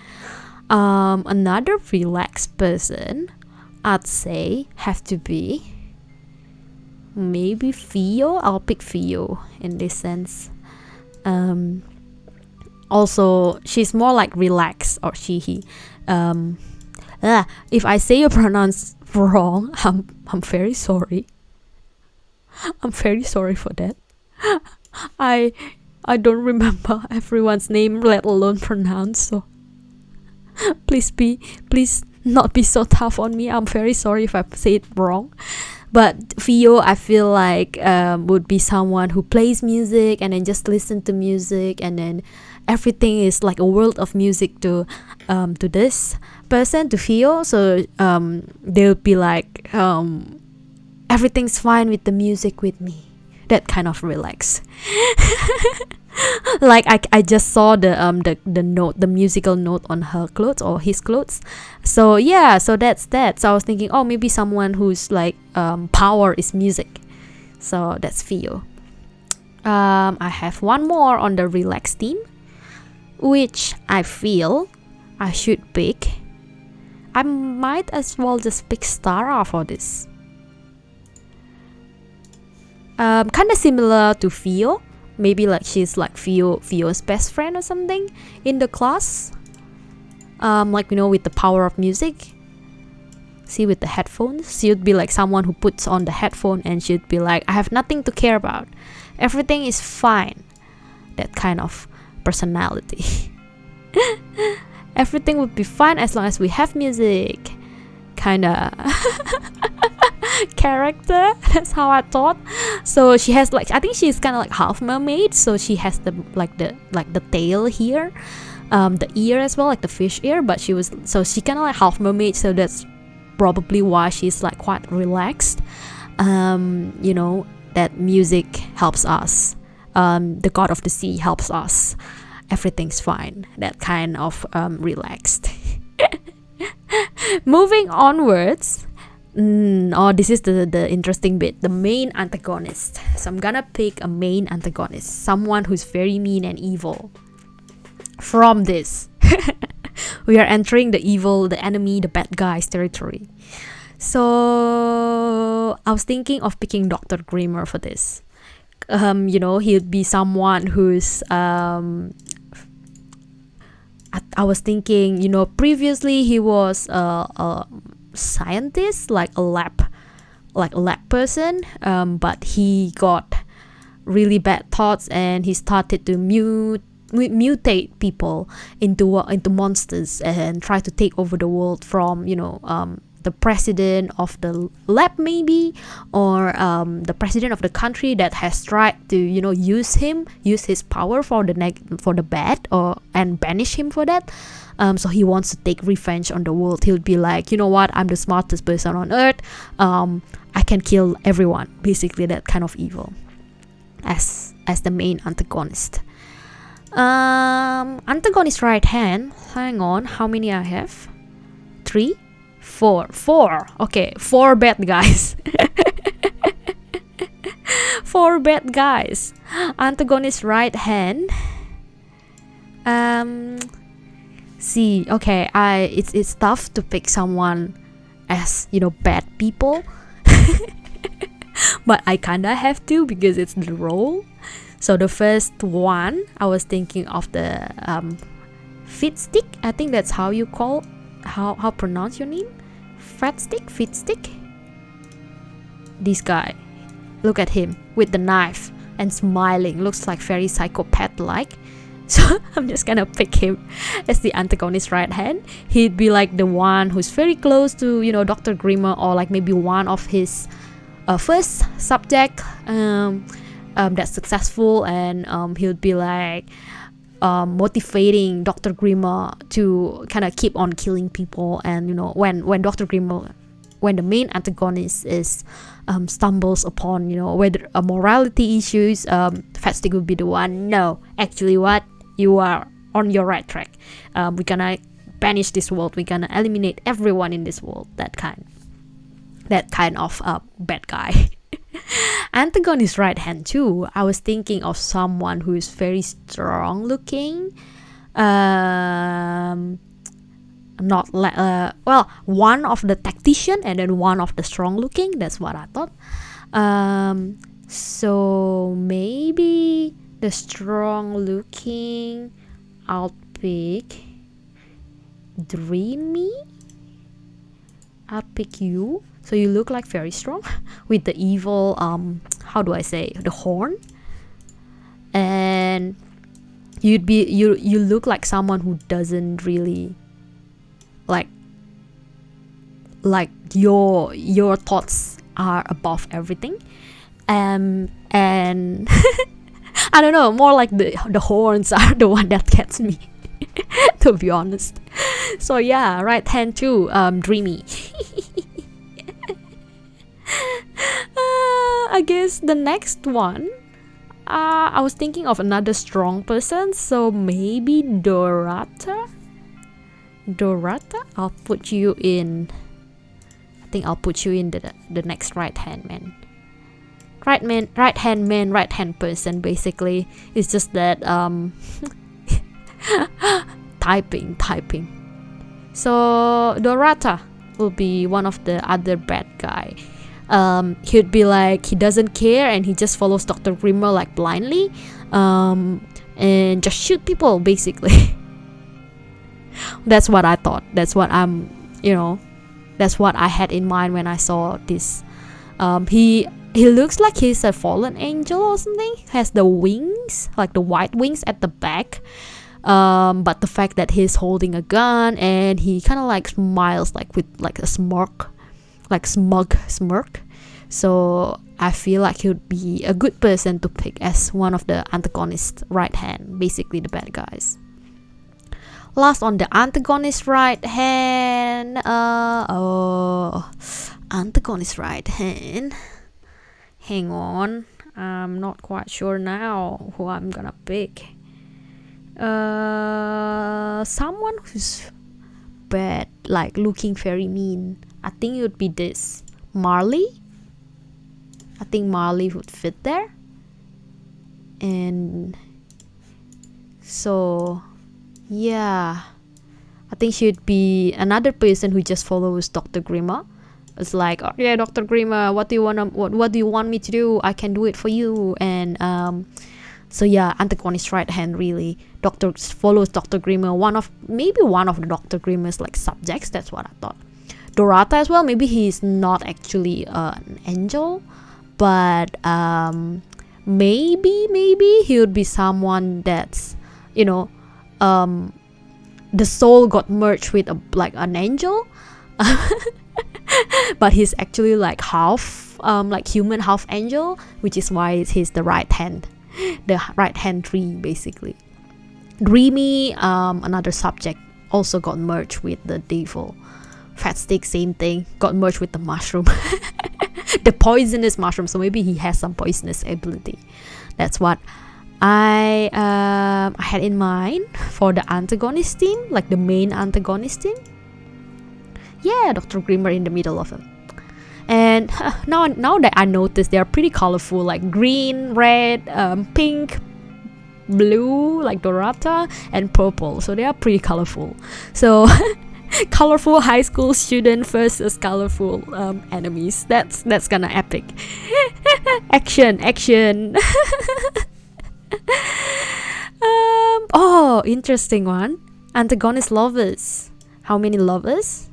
Another relaxed person, I'd say, have to be maybe Theo. I'll pick Theo in this sense. Also, she's more like relaxed, or he. If I say your pronouns wrong, I'm very sorry. I'm very sorry for that. I don't remember everyone's name, let alone pronounce. So please not be so tough on me. I'm very sorry if I say it wrong. But Theo, I feel like would be someone who plays music and then just listen to music, and then everything is like a world of music to this person, to Theo. So they'll be like, everything's fine with the music with me. That kind of relax. Like I just saw the note, the musical note on her clothes or his clothes. So yeah, so that's that. So I was thinking, oh, maybe someone who's like power is music. So that's Theo. I have one more on the relax team, which I feel I should pick. I might as well just pick Stara for this. Kind of similar to Theo. Maybe like she's like Theo's best friend or something in the class. Like, you know, with the power of music. See, with the headphones, she'd be like someone who puts on the headphone and she'd be like, I have nothing to care about. Everything is fine. That kind of personality. Everything would be fine as long as we have music. Kinda character. That's how I thought. So she has like, I think she's kind of like half mermaid. So she has the tail here, the ear as well, like the fish ear. But she kind of like half mermaid. So that's probably why she's like quite relaxed. You know, that music helps us. The god of the sea helps us. Everything's fine. That kind of relaxed. Moving onwards. This is the interesting bit. The main antagonist. So I'm gonna pick a main antagonist. Someone who's very mean and evil. From this, we are entering the evil, the enemy, the bad guys territory. So I was thinking of picking Dr. Grimmer for this. You know, he'd be someone who's I was thinking, you know, previously he was a scientist, like a lab person, but he got really bad thoughts and he started to mutate people into monsters and try to take over the world from, you know, the president of the lab maybe, or the president of the country that has tried to, you know, use his power for the bad, and banish him for that. So he wants to take revenge on the world. He'll be like, you know what, I'm the smartest person on earth, I can kill everyone. Basically that kind of evil. As as the main antagonist. Antagonist right hand, hang on, how many I have? 3, 4. Okay, 4 bad guys. 4 bad guys. Antagonist right hand. See, okay, it's tough to pick someone as, bad people. But I kinda have to because it's the role. So the first one, I was thinking of the fit stick. I think that's how you call, how pronounce your name? Fit stick. This guy, look at him with the knife and smiling. Looks like very psychopath-like. So I'm just gonna pick him as the antagonist right hand. He'd be like the one who's very close to, Dr. Grimmer, or like maybe one of his first subject that's successful, and he'll be like motivating Dr. Grimmer to kind of keep on killing people. And when Dr. Grimmer, when the main antagonist is stumbles upon whether a morality issues, Fatstick will be the one. No, actually, what you are on your right track. We're gonna banish this world. We're gonna eliminate everyone in this world. That kind of bad guy. Antagonist right hand too. I was thinking of someone who is very strong looking. One of the tactician and then one of the strong looking. That's what I thought. So maybe the strong looking, I'll pick Dreamy. I'll pick you. So you look like very strong with the evil, how do I say, the horn. And you look like someone who doesn't really like your thoughts are above everything. And I don't know, more like the horns are the one that gets me, to be honest. So yeah, right hand too, Dreamy. I guess the next one, I was thinking of another strong person, so maybe Dorata. I'll put you in. I think I'll put you in the next right hand man. Right hand person. Basically, it's just that typing. So Dorata will be one of the other bad guy. He'd be like, he doesn't care and he just follows Dr. Grimmer like blindly, and just shoot people basically. That's what I thought. That's what that's what I had in mind when I saw this. He looks like he's a fallen angel or something. Has the wings, like the white wings at the back. But the fact that he's holding a gun and he kind of like smiles like with like a smirk, like smug smirk. So I feel like he would be a good person to pick as one of the antagonist right hand, basically the bad guys. Last on the antagonist right hand, antagonist right hand. Hang on, I'm not quite sure now who I'm gonna pick. Someone who's bad, like looking very mean. I think it would be this Marley. I think Marley would fit there. And so yeah, I think she would be another person who just follows Dr. Grimmer. It's like, oh yeah, Dr. Grimmer, what do you want me to do? I can do it for you. And so yeah, antagonist right hand really. Follows Dr. Grimmer, one of the Dr. Grimmer's like subjects. That's what I thought. Dorata as well. Maybe he's not actually an angel, but maybe he would be someone that's the soul got merged with an angel. But he's actually like half like human, half angel, which is why he's the right hand tree basically. Dreamy, another subject, also got merged with the devil. Fatstick, same thing, got merged with the mushroom. The poisonous mushroom, so maybe he has some poisonous ability. That's what I had in mind for the antagonist team, like the main antagonist team. Yeah, Dr. Grimmer in the middle of them. And now that I noticed, they are pretty colorful, like green, red, pink, blue, like Dorata, and purple. So they are pretty colorful. So colorful high school student versus colorful enemies. That's gonna epic. action. Interesting one. Antagonist lovers. How many lovers?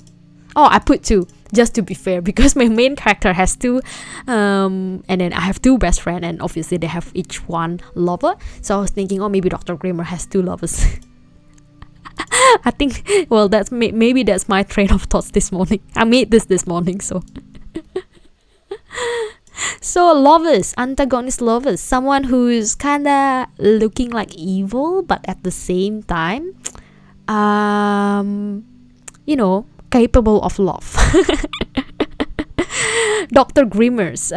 Oh, I put 2, just to be fair, because my main character has 2, and then I have 2 best friends, and obviously they have each one lover. So I was thinking, oh, maybe Dr. Grimmer has 2 lovers. I think, well, that's maybe that's my train of thoughts this morning. I made this morning, so. So lovers, antagonist lovers, someone who's kinda looking like evil, but at the same time, capable of love. Dr. Grimmers.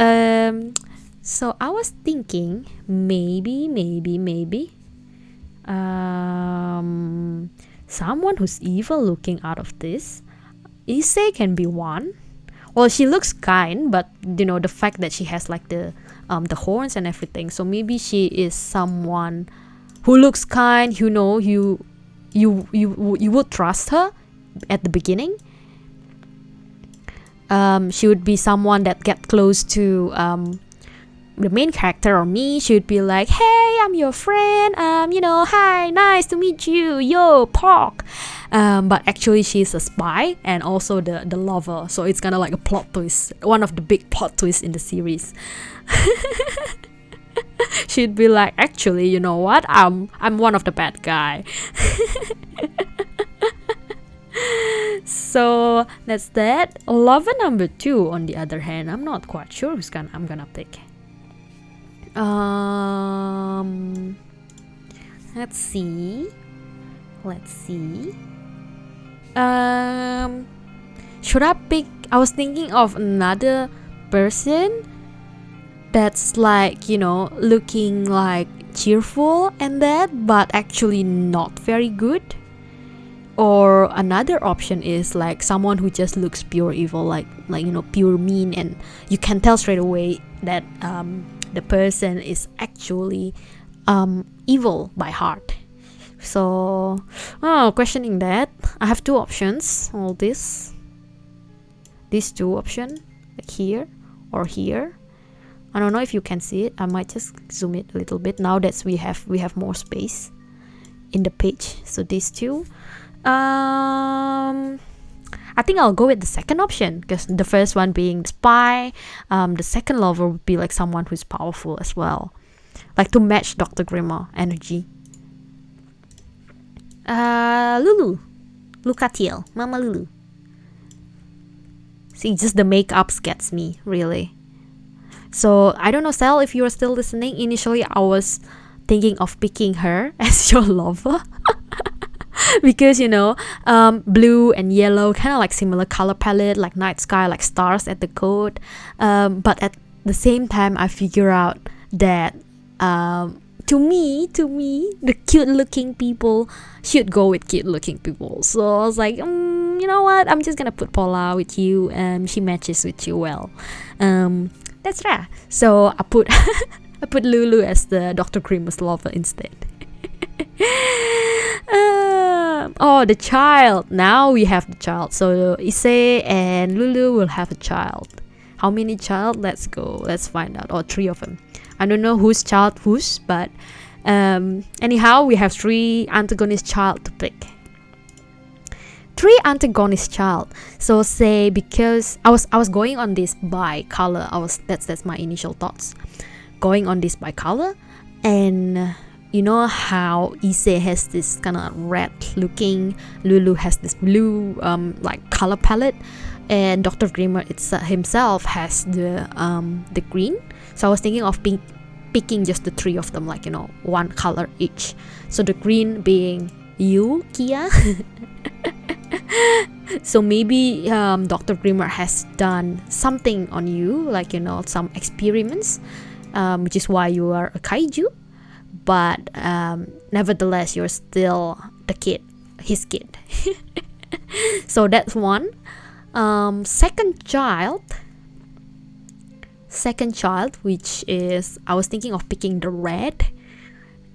So I was thinking maybe someone who's evil looking out of this. Issei can be one. Well, she looks kind, but the fact that she has like the horns and everything, so maybe she is someone who looks kind. You would trust her at the beginning. She would be someone that get close to the main character or me. She would be like, hey, I'm your friend, hi, nice to meet you, yo, Pork. But actually she's a spy and also the lover, so it's kind of like a plot twist, one of the big plot twists in the series. She'd be like, actually, you know what, I'm one of the bad guy. So that's that. Lover number 2, on the other hand, I'm not quite sure who's I'm gonna pick. Let's see. Should I pick? I was thinking of another person that's like, looking like cheerful and that, but actually not very good. Or another option is like someone who just looks pure evil, like pure mean, and you can tell straight away that the person is actually evil by heart. So questioning that, I have 2 options. All these 2 options, like here or here. I don't know if you can see it. I might just zoom it a little bit now that we have more space in the page. So these 2. I think I'll go with the second option, because the first one being spy, the second lover would be like someone who's powerful as well, like to match Dr. Grimmer energy. Lulu, Lucatiel, Mama Lulu. See, just the makeups gets me, really. So I don't know, Sal, if you're still listening. Initially I was thinking of picking her as your lover. Because blue and yellow, kind of like similar color palette, like night sky, like stars at the coat, but at the same time I figure out that to me the cute looking people should go with cute looking people. So I was like, you know what, I'm just gonna put Paula with you, she matches with you well. That's right. So I put I put Lulu as the Dr. Grimmer's lover instead. The child. Now we have the child. So Issei and Lulu will have a child. How many child? Let's go. Let's find out. 3 of them. I don't know whose child whose, but anyhow, we have 3 antagonist child to pick. 3 antagonist child. So say, because I was going on this by color. That's my initial thoughts. Going on this by color, and you know how Issei has this kind of red looking, Lulu has this blue like color palette, and Dr. Grimmer himself has the green. So I was thinking of picking just the 3 of them, like one color each. So the green being you, Kia. So maybe Dr. Grimmer has done something on you, like some experiments, which is why you are a kaiju, but nevertheless you're still the kid, his kid. So that's one. Second child, which is, I was thinking of picking the red.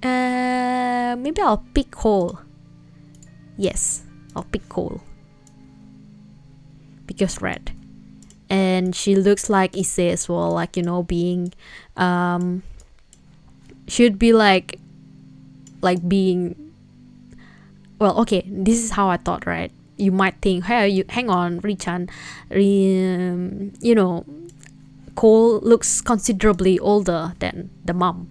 Maybe I'll pick Cole. Yes, I'll pick Cole because red, and she looks like Issei as well, like, you know, being should be like being, well, okay, this is how I thought, right? You might think, hey, hang on, Richan, you know, Cole looks considerably older than the mom.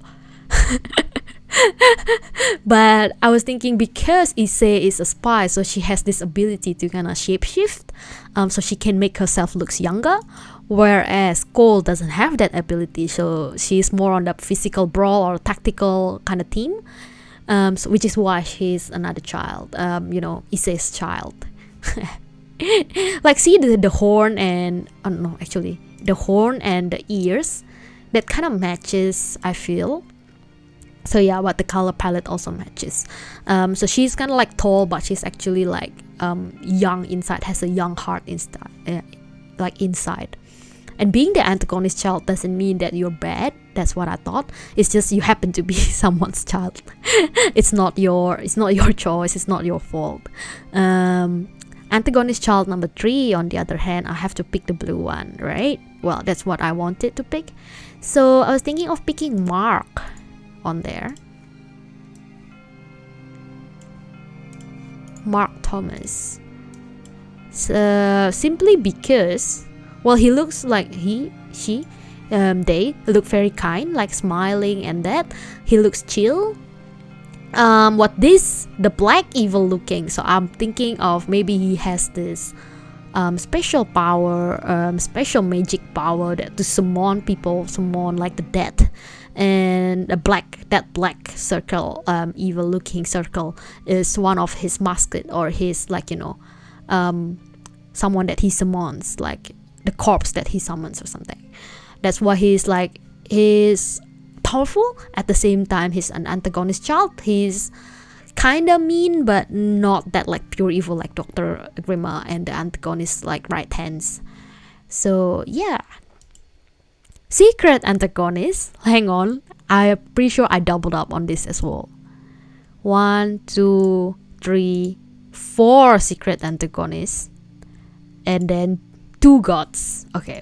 But I was thinking, because Issei is a spy, so she has this ability to kind of shapeshift, so she can make herself look younger, whereas Cole doesn't have that ability, so she's more on the physical brawl or tactical kind of team, so, which is why she's another child, you know, Issei's child. Like, see the horn and no, actually the horn and the ears, that kind of matches, I feel. So yeah, but the color palette also matches. So she's kind of like tall, but she's actually like young inside, has a young heart inside, like inside. And being the antagonist child doesn't mean that you're bad. That's what I thought. It's just you happen to be someone's child. It's not your choice. It's not your fault. Antagonist child number 3, on the other hand, I have to pick the blue one, right? Well, that's what I wanted to pick. So I was thinking of picking Mark on there. Mark Thomas. So, simply because, well, he looks like they look very kind, like smiling, and that he looks chill. The black evil looking, so I'm thinking of maybe he has this special power, special magic power that to summon like the dead, and that black circle, evil looking circle, is one of his mascot, or his, like, you know, someone that he summons, like the corpse that he summons or something. That's why he's powerful. At the same time, he's an antagonist child. He's kind of mean, but not that like pure evil like Dr. Grima and the antagonist like right hands. So yeah, secret antagonist. Hang on, I'm pretty sure I doubled up on this as well. 1, 2, 3, 4 secret antagonists, and then 2 gods. Okay,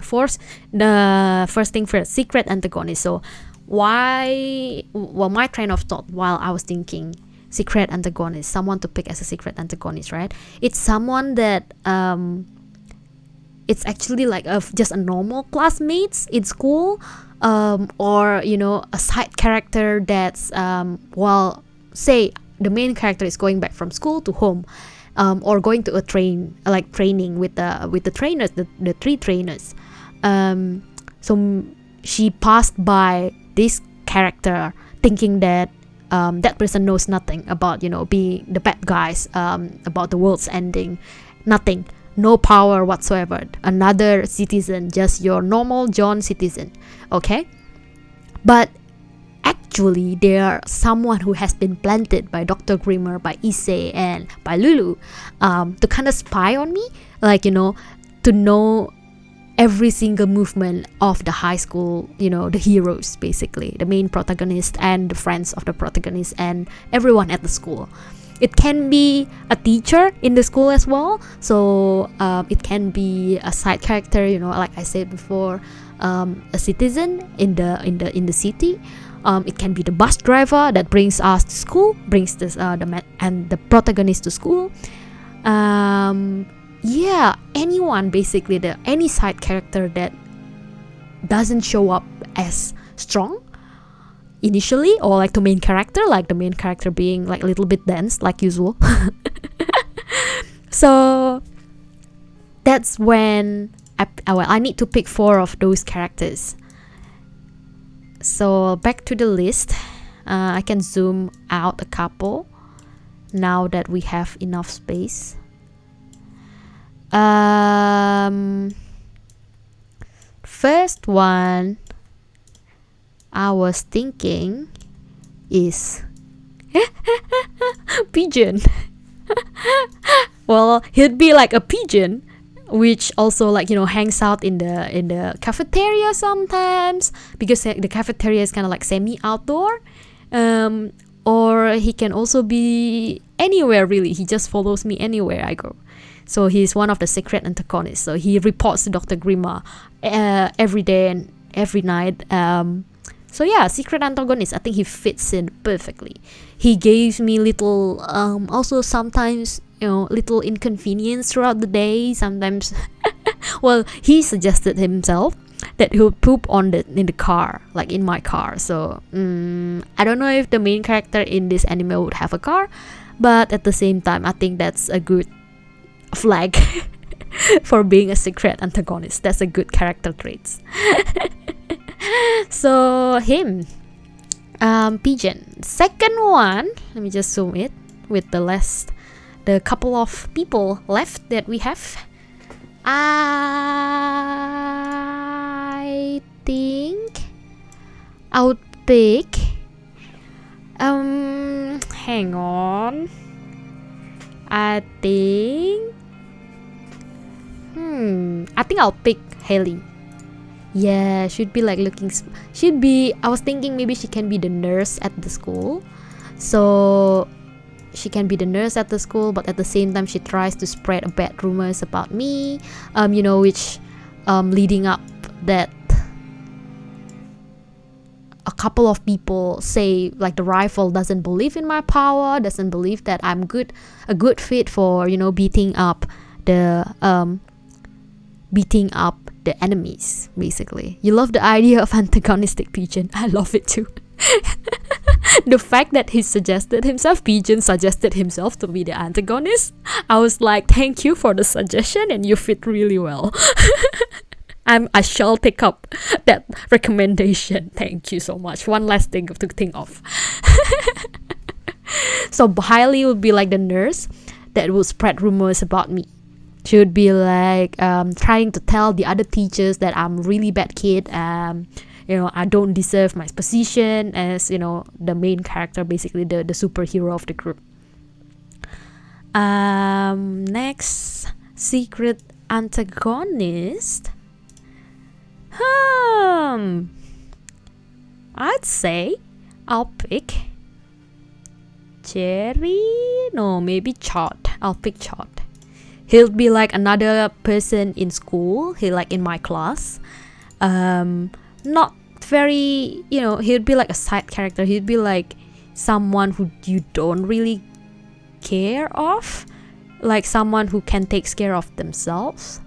the first thing first, secret antagonist. So why, well, my train of thought while I was thinking secret antagonist, someone to pick as a secret antagonist, right? It's someone that it's actually like just a normal classmates in school, or, you know, a side character that's well, say the main character is going back from school to home, or going to a training with the trainers, the 3 trainers. So she passed by this character thinking that that person knows nothing about, you know, being the bad guys, about the world's ending, nothing, no power whatsoever, another citizen, just your normal John citizen, okay? But actually they are someone who has been planted by Dr. Grimmer, by Issei, and by Lulu, to kind of spy on me, like, you know, to know every single movement of the high school, you know, the heroes, basically the main protagonist and the friends of the protagonist and everyone at the school. It can be a teacher in the school as well, so it can be a side character, you know, like I said before, a citizen in the city. It can be the bus driver that brings us to school, brings this the protagonist to school. Yeah, anyone basically, any side character that doesn't show up as strong initially, or like the main character being like a little bit dense like usual. So that's when I need to pick 4 of those characters. So back to the list. I can zoom out a couple now that we have enough space. First one, I was thinking is pigeon. Well, he'd be like a pigeon, which also like hangs out in the cafeteria sometimes, because the cafeteria is kind of like semi-outdoor. Or he can also be anywhere really. He just follows me anywhere I go. So he's one of the secret antagonists. So he reports to Dr. Grima every day and every night. So yeah, secret antagonist. I think he fits in perfectly. He gives me little, also sometimes, little inconvenience throughout the day. Sometimes, well, he suggested himself that he would poop in the car, like in my car. So I don't know if the main character in this anime would have a car, but at the same time, I think that's a good flag for being a secret antagonist. That's a good character trait. So him, pigeon. Second one, let me just zoom it with the couple of people left that we have. I think I would pick hang on. I think I'll pick Haley. Yeah, should be like I was thinking maybe she can be the nurse at the school. So she can be the nurse at the school, but at the same time she tries to spread bad rumors about me, which leading up that a couple of people say like the rival doesn't believe in my power, doesn't believe that I'm a good fit for beating up the enemies. Basically, you love the idea of antagonistic pigeon. I love it too. The fact that Pigeon suggested himself to be the antagonist, I was like, thank you for the suggestion and you fit really well. I shall take up that recommendation. Thank you so much. One last thing to think of. So Hailey would be like the nurse that would spread rumors about me. She would be like trying to tell the other teachers that I'm a really bad kid. I don't deserve my position as the main character, basically the superhero of the group. Next, secret antagonist. I'd say I'll pick maybe Chot. I'll pick Chot. He'll be like another person in school. He like in my class. Not very, he'd be like a side character. He'd be like someone who you don't really care of, like someone who can take care of themselves,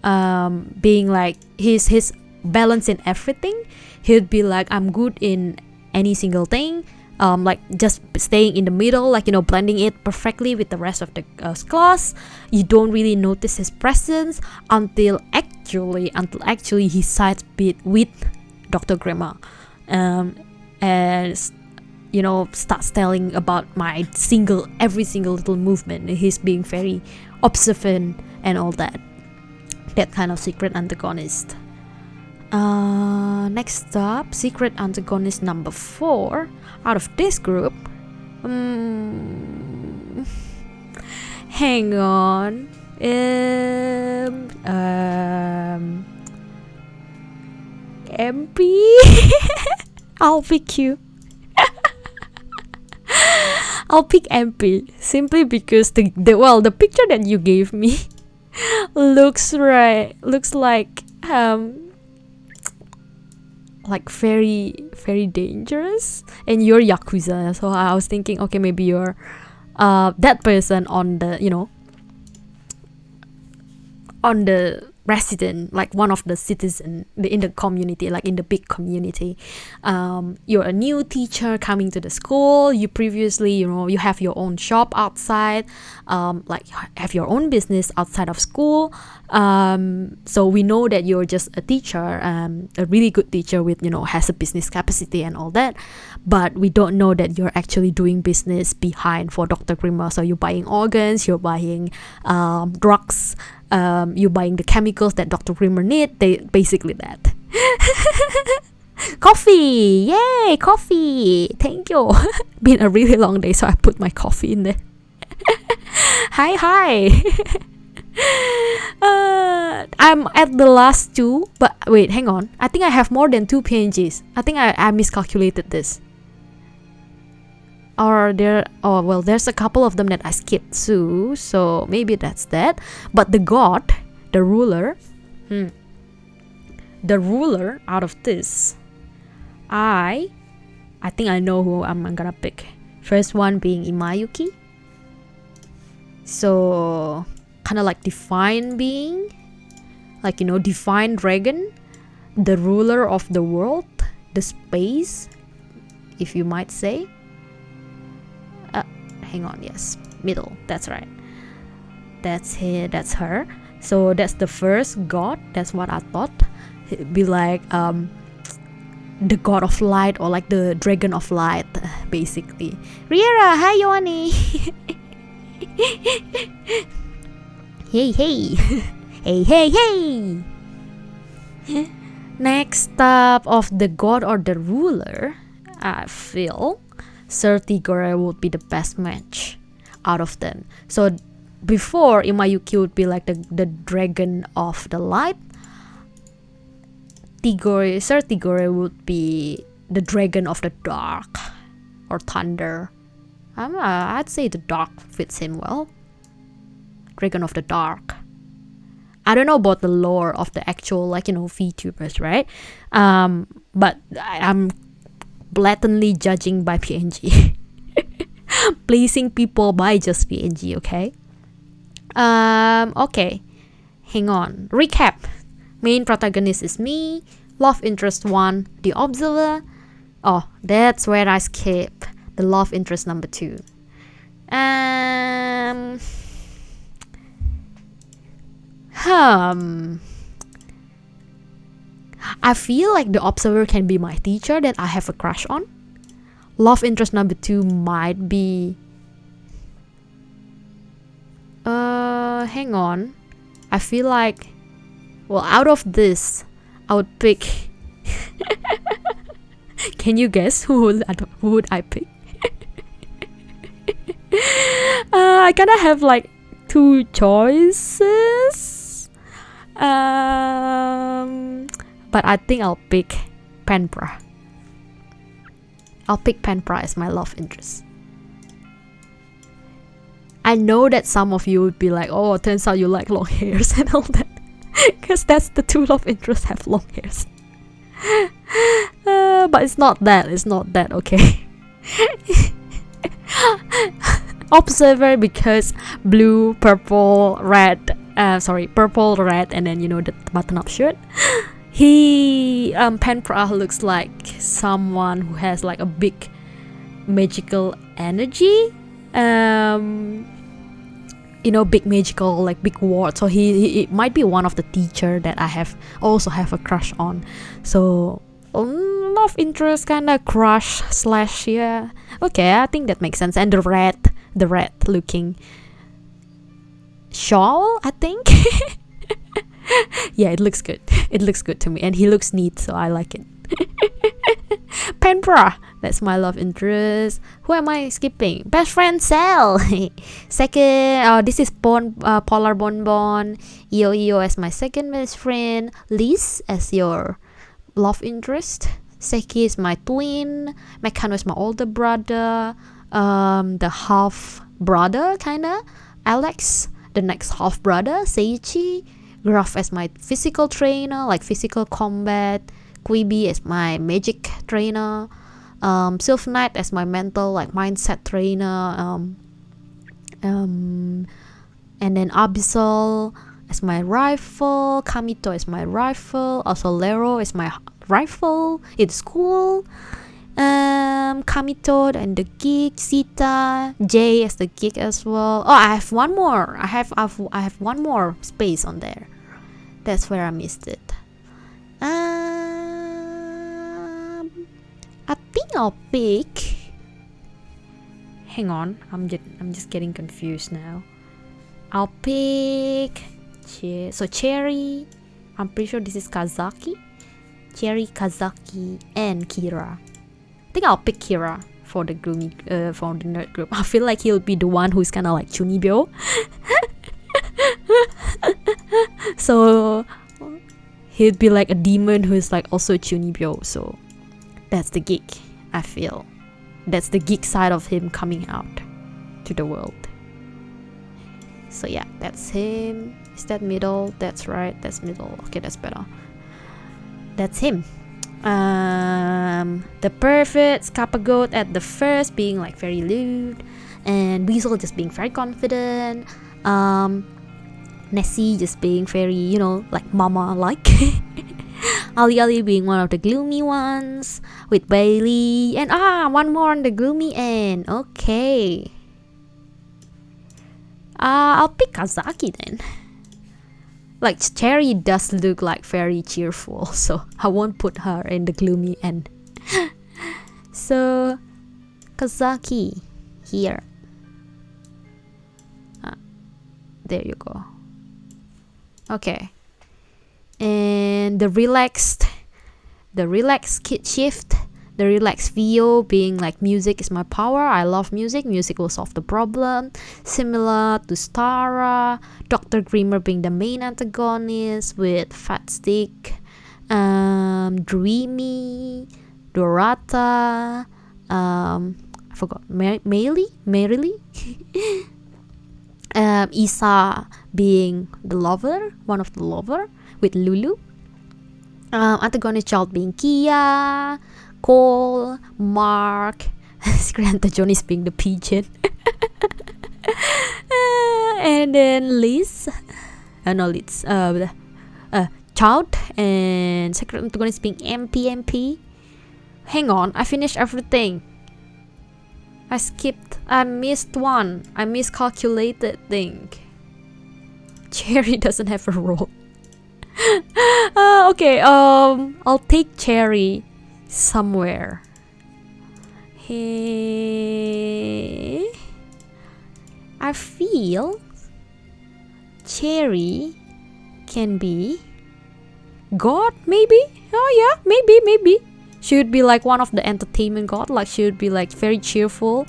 being like his balance in everything. He'd be like, I'm good in any single thing, like just staying in the middle, like blending it perfectly with the rest of the class. You don't really notice his presence until actually he sides with Dr. Grima, and starts telling about my every single little movement. He's being very observant and all that kind of secret antagonist. Next up, secret antagonist number 4 out of this group. Hang on. MP. I'll pick you. I'll pick MP simply because the picture that you gave me looks like very, very dangerous, and you're Yakuza. So I was thinking, okay, maybe you're that person on the resident, like one of the citizens in the community, like in the big community. You're a new teacher coming to the school. You previously, you have your own shop outside, like have your own business outside of school. So we know that you're just a teacher, a really good teacher with, has a business capacity and all that. But we don't know that you're actually doing business behind for Dr. Grima. So you're buying organs, you're buying drugs, you're buying the chemicals that Dr. Grima need. Basically that. Coffee! Yay! Coffee! Thank you. Been a really long day, so I put my coffee in there. Hi. I'm at the last 2, but wait, hang on. I think I have more than 2 PNGs. I think I miscalculated this. Or there's a couple of them that I skipped too, so maybe that's that. But the god, the ruler, out of this, I think I know who I'm gonna pick. First one being Imayuki. So kind of like divine being, like, you know, divine dragon, the ruler of the world, the space, if you might say. Hang on, yes, middle, that's right, that's her. So that's the first god. That's what I thought. It'd be like the god of light, or like the dragon of light, basically. Riera, hi Yoani. hey. Next up of the god or the ruler, I feel Sir Tigore would be the best match out of them. So before, Imayuki would be like the dragon of the light. Sir Tigore would be the dragon of the dark, or thunder. I'd say the dark fits him well. Dragon of the dark. I don't know about the lore of the actual, like, you know, VTubers, right? But I'm blatantly judging by PNG. Pleasing people by just PNG, okay? Okay. Hang on. Recap. Main protagonist is me. Love interest 1, the observer. Oh, that's where I skip the love interest number 2. I feel like the observer can be my teacher that I have a crush on. Love interest number 2 might be... hang on. I feel like... well, out of this, I would pick... Can you guess who would I pick? I kinda have like 2 choices. But I think I'll pick Panpra. I'll pick Panpra as my love interest. I know that some of you would be like, oh, turns out you like long hairs and all that. Because that's the 2 love interests have long hairs. But it's not that, okay? Observer because blue, purple, red, purple, red, and then, you know, the button-up shirt. Panpra looks like someone who has like a big magical energy. You know, big magical, like big ward. So he might be one of the teacher that I also have a crush on. So love interest kind of crush / yeah. Okay, I think that makes sense. And the red looking shawl, I think. Yeah, it looks good. It looks good to me, and he looks neat, so I like it. Panpra, that's my love interest. Who am I skipping? Best friend Cell. Second, this is Polar Bonbon. Io as my second best friend. Liz as your love interest. Seki is my twin. Mekano is my older brother. The half brother kinda. Alex, the next half brother. Seiichi. Graph as my physical trainer, like physical combat. Quibi as my magic trainer. Sylph Knight as my mental, like mindset trainer. And then Abyssal as my rifle. Kamito as my rifle. Also Lero is my rifle in school. Kamito and the Geek. Sita, Jay as the Geek as well. Oh, I have one more. I have one more space on there. That's where I missed it. I think I'll pick. Hang on, I'm just getting confused now. I'll pick. So Cherry. I'm pretty sure this is Kazaki. Cherry, Kazaki, and Kira. I think I'll pick Kira for the gloomy, for the nerd group. I feel like he'll be the one who's kind of like Chunibyo. So he'd be like a demon who's like also Chunibyo. So that's the geek, I feel. That's the geek side of him coming out to the world. So yeah, that's him. Is that middle? That's right, that's middle. Okay, that's better. That's him. The perfect scapegoat at the first being like very lewd, and Weasel just being very confident. Nessie just being very, you know, like mama like. Ali being one of the gloomy ones, with Bailey, and one more on the gloomy end. Okay. I'll pick Kazaki then. Like Cherry does look like very cheerful, so I won't put her in the gloomy end. So Kazaki here. There you go. Okay. And the relaxed kid shift, the relaxed VO being like music is my power, I love music will solve the problem, similar to Stara. Dr. Grimmer being the main antagonist with Fat Stick, Dreamy, Dorata, I forgot, Merrily. Isa being the lover, one of the lover with Lulu. Antagonist child being Kia, Cole, Mark, Antagonist being the pigeon. And then Liz, Child, and secret antagonist being MP. Hang on, I finished everything. I missed one. I miscalculated thing. Cherry doesn't have a role. Okay, I'll take Cherry somewhere. Hey, I feel Cherry can be God, maybe? Oh yeah, maybe. She would be like one of the entertainment god, like she would be like very cheerful,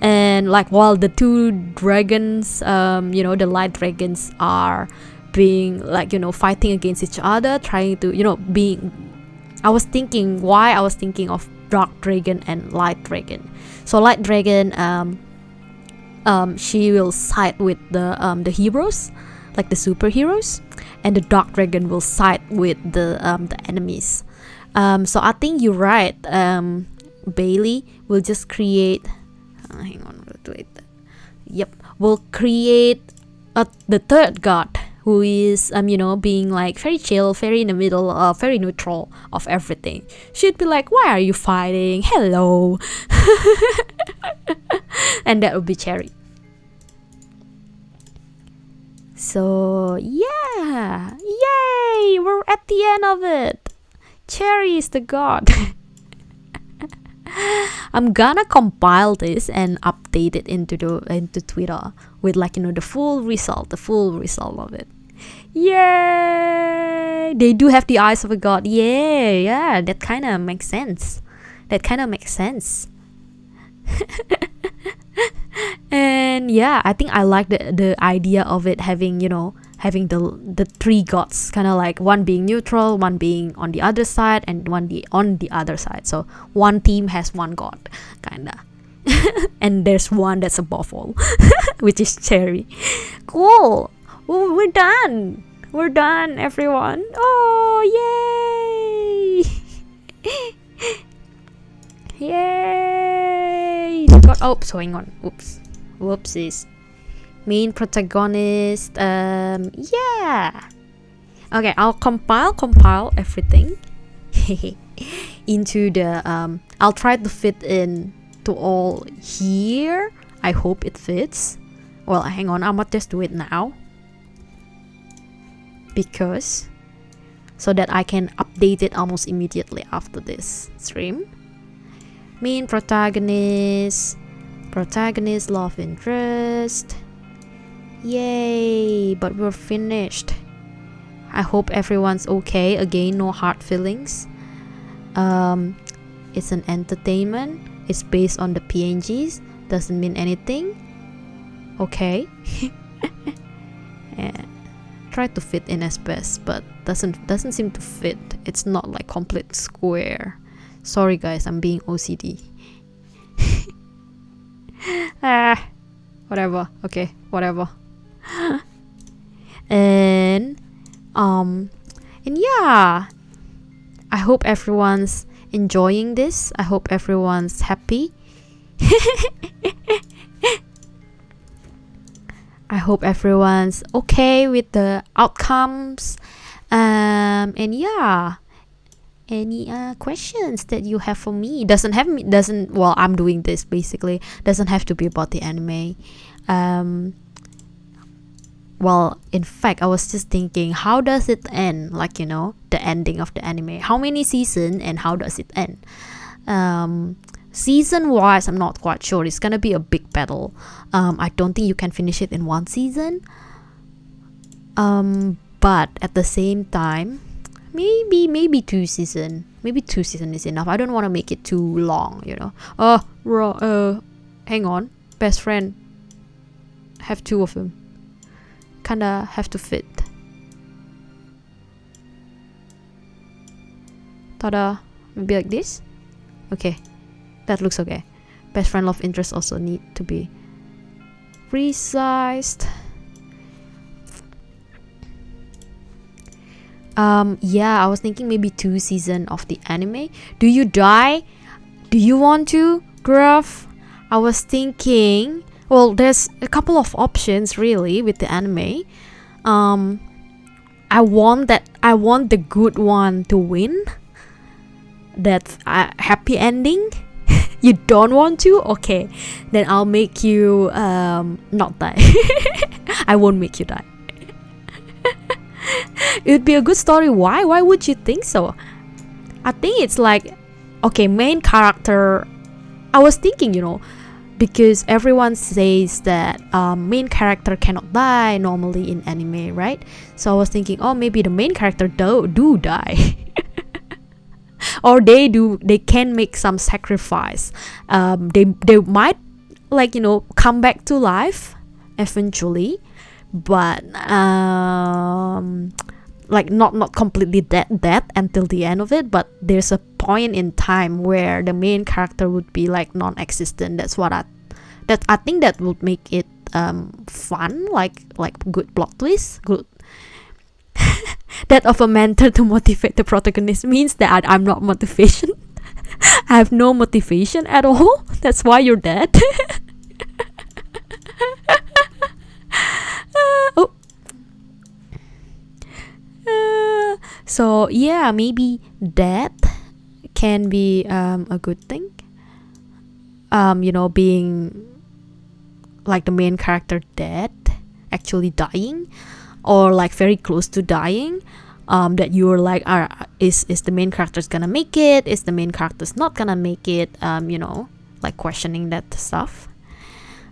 and like while the two dragons, the light dragons are being like, fighting against each other, trying to, I was thinking of dark dragon and light dragon. So light dragon, she will side with the heroes, like the superheroes, and the dark dragon will side with the enemies. So I think you're right. Bailey will just create. Hang on, wait. Yep, will create the third god, who is being like very chill, very in the middle, very neutral of everything. She'd be like, "Why are you fighting? Hello," and that would be Cherry. So yeah, yay! We're at the end of it. Cherry is the god. I'm gonna compile this and update it into Twitter with the full result of it. Yay! They do have the eyes of a god. Yeah, that kind of makes sense. And yeah, I think I like the idea of it having the three gods, kind of like one being neutral, one being on the other side, and one on the other side. So one team has one god, kinda. And there's one that's above all, which is Cherry. Cool. Oh, we're done, everyone. Oh, yay! Yay! So hang on. Whoopsies. Main protagonist. Yeah. Okay, I'll compile everything into the. I'll try to fit in to all here. I hope it fits. Well, hang on. I might just do it now, because so that I can update it almost immediately after this stream. Main protagonist, love interest. Yay, but we're finished. I hope everyone's okay. Again, no hard feelings. It's an entertainment. It's based on the PNGs. Doesn't mean anything. Okay. Yeah. Try to fit in as best, but doesn't seem to fit. It's not like complete square. Sorry guys, I'm being OCD. Whatever. Okay, whatever. And yeah, I hope everyone's enjoying this. I hope everyone's happy. I hope everyone's okay with the outcomes. And yeah, any questions that you have for me? Well, I'm doing this basically. Doesn't have to be about the anime. Well, in fact, I was just thinking, how does it end? Like, you know, the ending of the anime. How many seasons and how does it end? Season wise, I'm not quite sure. It's gonna be a big battle. I don't think you can finish it in one season. But at the same time, maybe 2 seasons. Maybe 2 seasons is enough. I don't want to make it too long, you know. Hang on. Best friend. Have 2 of them. Kinda have to fit. Ta-da. Maybe like this. Okay, that looks okay. Best friend love interest also need to be resized. Yeah, I was thinking maybe 2 seasons of the anime. Do you die? Do you want to, Gruff? I was thinking, well, there's a couple of options really with the anime. I want the good one to win. That's a happy ending. You don't want to? Okay, then I'll make you not die. I won't make you die. It would be a good story. Why would you think so? I think it's like, okay, main character. I was thinking, you know, because everyone says that main character cannot die normally in anime, right? So I was thinking, oh, maybe the main character do die. Or they can make some sacrifice. They might, like, you know, come back to life eventually, but like not completely dead until the end of it, but there's a point in time where the main character would be like non-existent. That's what I think that would make it fun, like good plot twist, good. That of a mentor to motivate the protagonist means that I'm not motivation. I have no motivation at all. That's why you're dead. So yeah, maybe that can be a good thing. You know, being like the main character dead, actually dying, or like very close to dying. That you're like, is the main character's gonna make it? Is the main character's not gonna make it? You know, like questioning that stuff.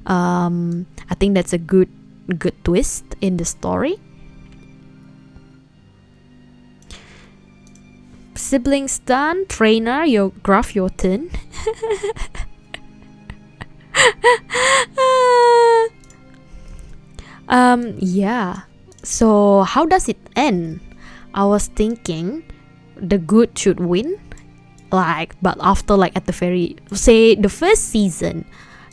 I think that's a good twist in the story. Siblings done. Trainer, your graph, your turn. Yeah. So how does it end? I was thinking the good should win. Like, but after, like, at the very, say the first season,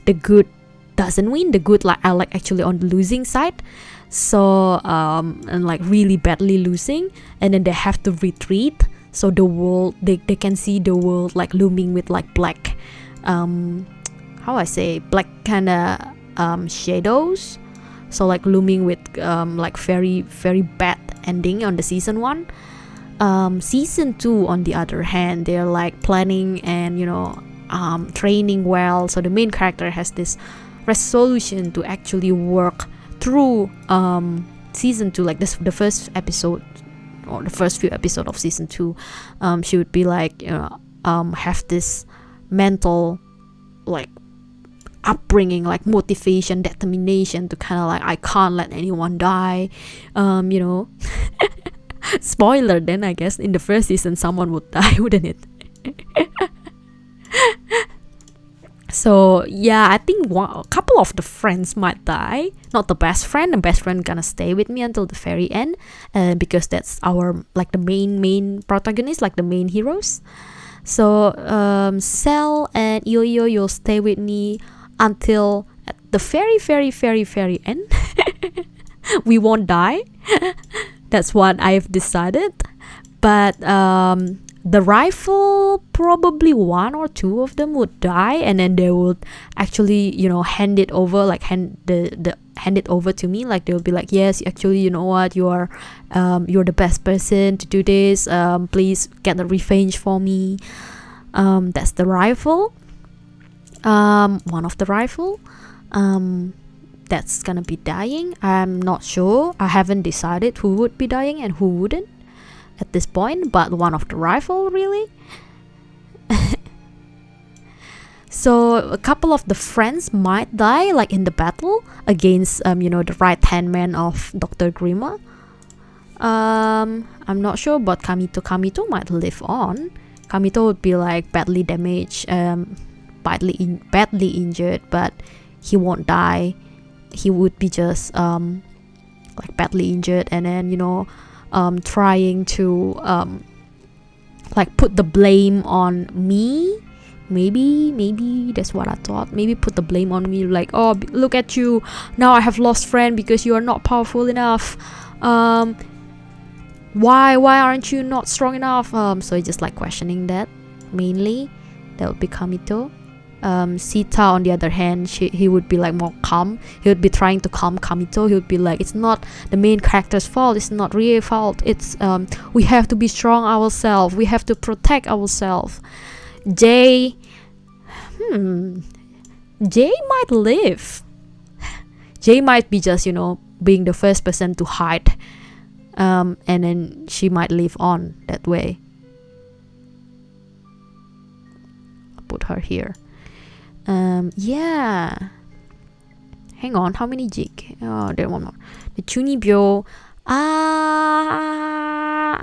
the good doesn't win. The good are like actually on the losing side. So and like really badly losing, and then they have to retreat. So the world, they can see the world like looming with like black, black kind of shadows. So like looming with like very very bad ending on the season 1. Season 2 on the other hand, they're like planning and, you know, training well. So the main character has this resolution to actually work through season 2, like the first episode or the first few episodes of season 2. She would be like, you know, have this mental like upbringing, like motivation, determination to kind of like, I can't let anyone die, you know. Spoiler then, I guess in the first season someone would die, wouldn't it? So yeah, I think a couple of the friends might die. Not the best friend. The best friend gonna stay with me until the very end, because that's our like the main protagonist, like the main heroes. So Cell and Yo-Yo, you'll stay with me until at the very end. We won't die. That's what I've decided. But the rifle, probably one or two of them would die, and then they would actually, hand it over, like hand it over to me. Like they'll be like, yes, actually, you know what, you're the best person to do this. Please get the revenge for me. That's the rifle. One of the rifle. That's gonna be dying. I'm not sure. I haven't decided who would be dying and who wouldn't at this point, but one of the rifle, really. So a couple of the friends might die, like in the battle against the right hand man of Dr. Grima. I'm not sure, but Kamito might live on. Kamito would be like badly damaged, badly injured, but he won't die. He would be just like badly injured, and then trying to like put the blame on me. Maybe that's what I thought. Maybe put the blame on me, like, oh, look at you, now I have lost friend because you are not powerful enough. Why aren't you not strong enough? So just like questioning that. Mainly that would be Kamito. Sita, on the other hand, he would be like more calm. He would be trying to calm Kamito. He would be like, it's not the main character's fault, it's not Rie's fault, it's we have to be strong ourselves, we have to protect ourselves. Jay might live. Jay might be just being the first person to hide, and then she might live on that way. I'll put her here. Yeah. Hang on, how many Geek? Oh, there one more. The Chunibyo.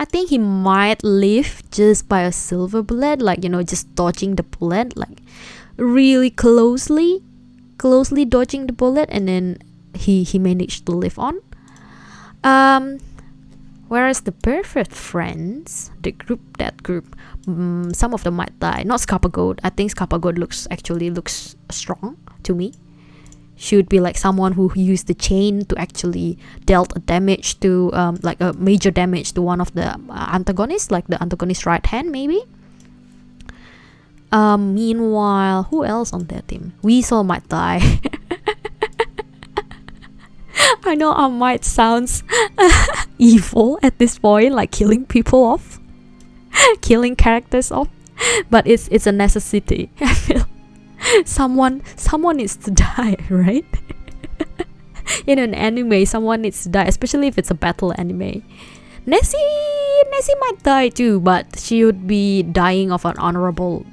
I think he might live just by a silver bullet, like just dodging the bullet, like really closely dodging the bullet, and then he managed to live on. Whereas the perfect friends, that group, some of them might die. Not Scapegoat. I think Scapegoat looks strong to me. She would be like someone who used the chain to actually dealt a damage to like a major damage to one of the antagonists, like the antagonist right hand, maybe. Meanwhile, who else on their team? Weasel might die. I know I might sound evil at this point, like killing people off, killing characters off, but it's a necessity. I feel someone needs to die, right? In an anime, someone needs to die, especially if it's a battle anime. Nessie might die too, but she would be dying of an honorable.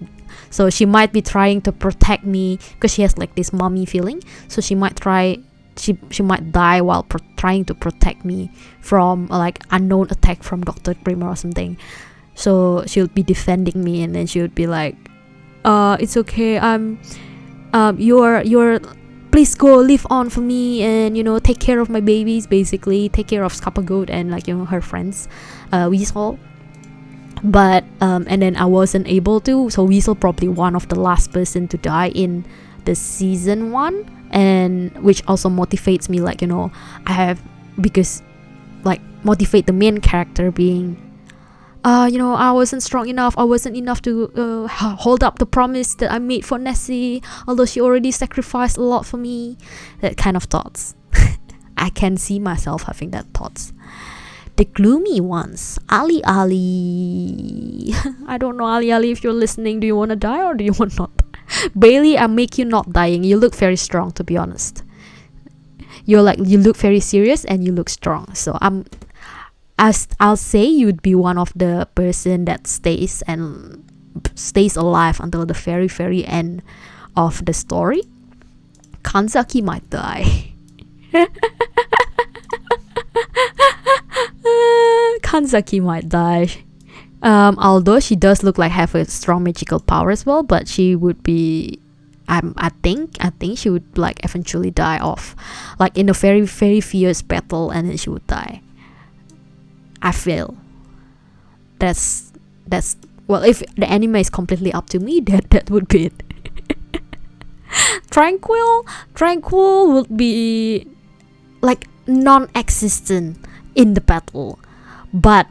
So she might be trying to protect me because she has like this mommy feeling. So she might try. She might die while trying to protect me from like unknown attack from Dr. Grima or something. So she'll be defending me, and then she would be like, it's okay, you're please go live on for me, and take care of my babies, basically take care of Scapegoat and like her friends, Weasel. But and then I wasn't able to, so Weasel probably one of the last person to die in the season 1, and which also motivates me, like I have, because like motivate the main character being I wasn't strong enough, I wasn't enough to hold up the promise that I made for Nessie, although she already sacrificed a lot for me. That kind of thoughts. I can see myself having that thoughts. The gloomy ones, Ali. I don't know, Ali, if you're listening, do you want to die or do you want not? Bailey, I make you not dying. You look very strong, to be honest. You look very serious and you look strong. So I'll say you'd be one of the person that stays alive until the very end of the story. Kanzaki might die. Kanzaki might die. Although she does look like have a strong magical power as well, but she would be, I think she would like eventually die off, like in a very very fierce battle, and then she would die. I feel that's well, if the anime is completely up to me, that would be it. Tranquil would be like non-existent in the battle, but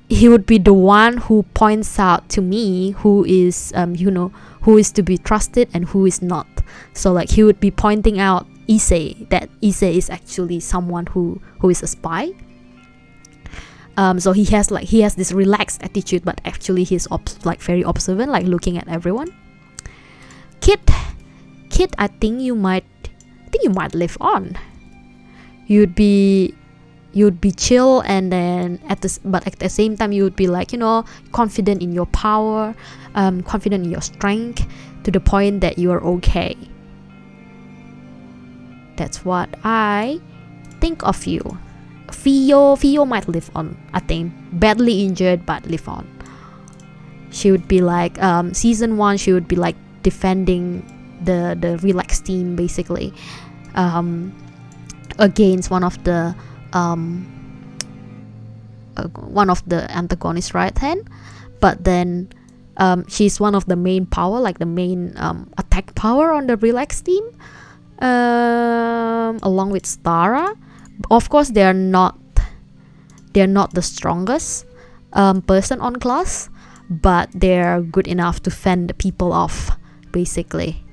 he would be the one who points out to me who is who is to be trusted and who is not. So like he would be pointing out Issei, that Issei is actually someone who is a spy. So he has this relaxed attitude, but actually he's very observant, like looking at everyone. Kid, I think you might live on. You'd be chill, and then at the same time you would be like, confident in your power, confident in your strength, to the point that you are okay. That's what I think of you. Fio might live on, I think. Badly injured, but live on. She would be like, season 1, she would be like defending the Relax team, basically, against one of the antagonist right hand. But then she's one of the main power, like the main attack power on the Relax team, along with Stara. Of course, they're not the strongest person on class, but they're good enough to fend the people off, basically.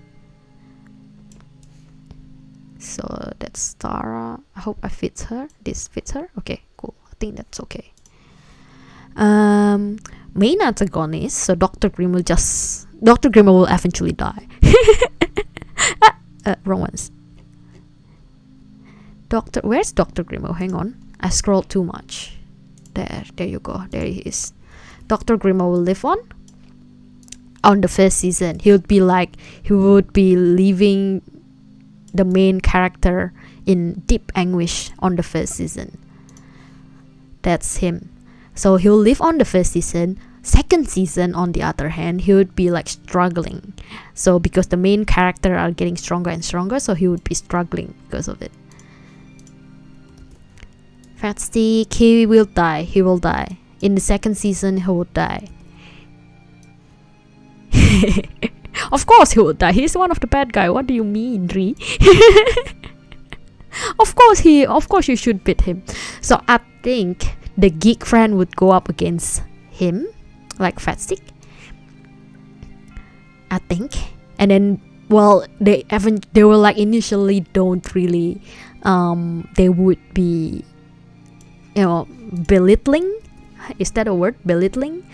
So that's Stara. I hope this fits her. Okay, cool. I think that's okay. Main antagonist. So Dr. Grimm will eventually die. Wrong ones. Where's Dr. Grimo? Hang on, I scrolled too much. There you go. There he is. Dr. Grimo will live on the first season. He would be leaving the main character in deep anguish on the first season. That's him. So he'll live on the first season. Second season, on the other hand, he would be like struggling. So because the main character are getting stronger and stronger, so he would be struggling because of it. Fatstick, he will die. In the second season, he will die. Of course he will die. He's one of the bad guy. What do you mean, Ri? Of course you should beat him. So I think the Geek friend would go up against him, like Fatstick, I think. And then, well, they were like initially don't really they would be belittling. Is that a word? Belittling?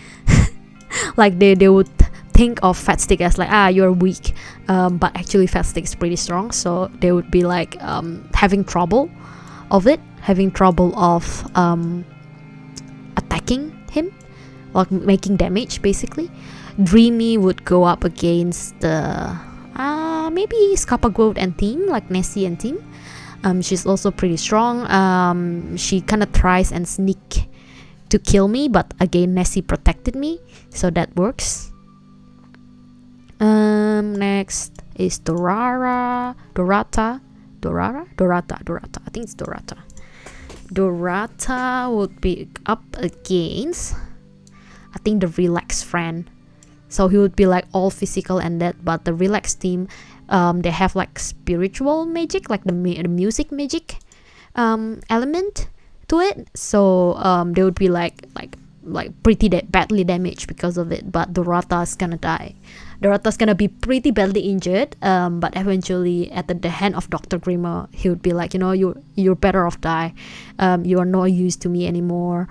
Like they would think of Fatstick as like, you're weak, but actually Fatstick is pretty strong, so they would be like having trouble of attacking him, like making damage, basically. Dreamy would go up against the maybe Scapagoat and team, like Nessie and team. She's also pretty strong. She kind of tries and sneak to kill me, but again Nessie protected me, so that works. Next is Dorata. I think it's Dorata. Dorata would be up against, I think, the Relax friend. So he would be like all physical and that, but the Relax team, they have like spiritual magic, like the music magic element to it. So they would be like pretty badly damaged because of it. But Dorata's gonna die. Dorata's gonna be pretty badly injured, but eventually at the hand of Dr. Grimmer, he would be like, you're better off die. You are no use to me anymore.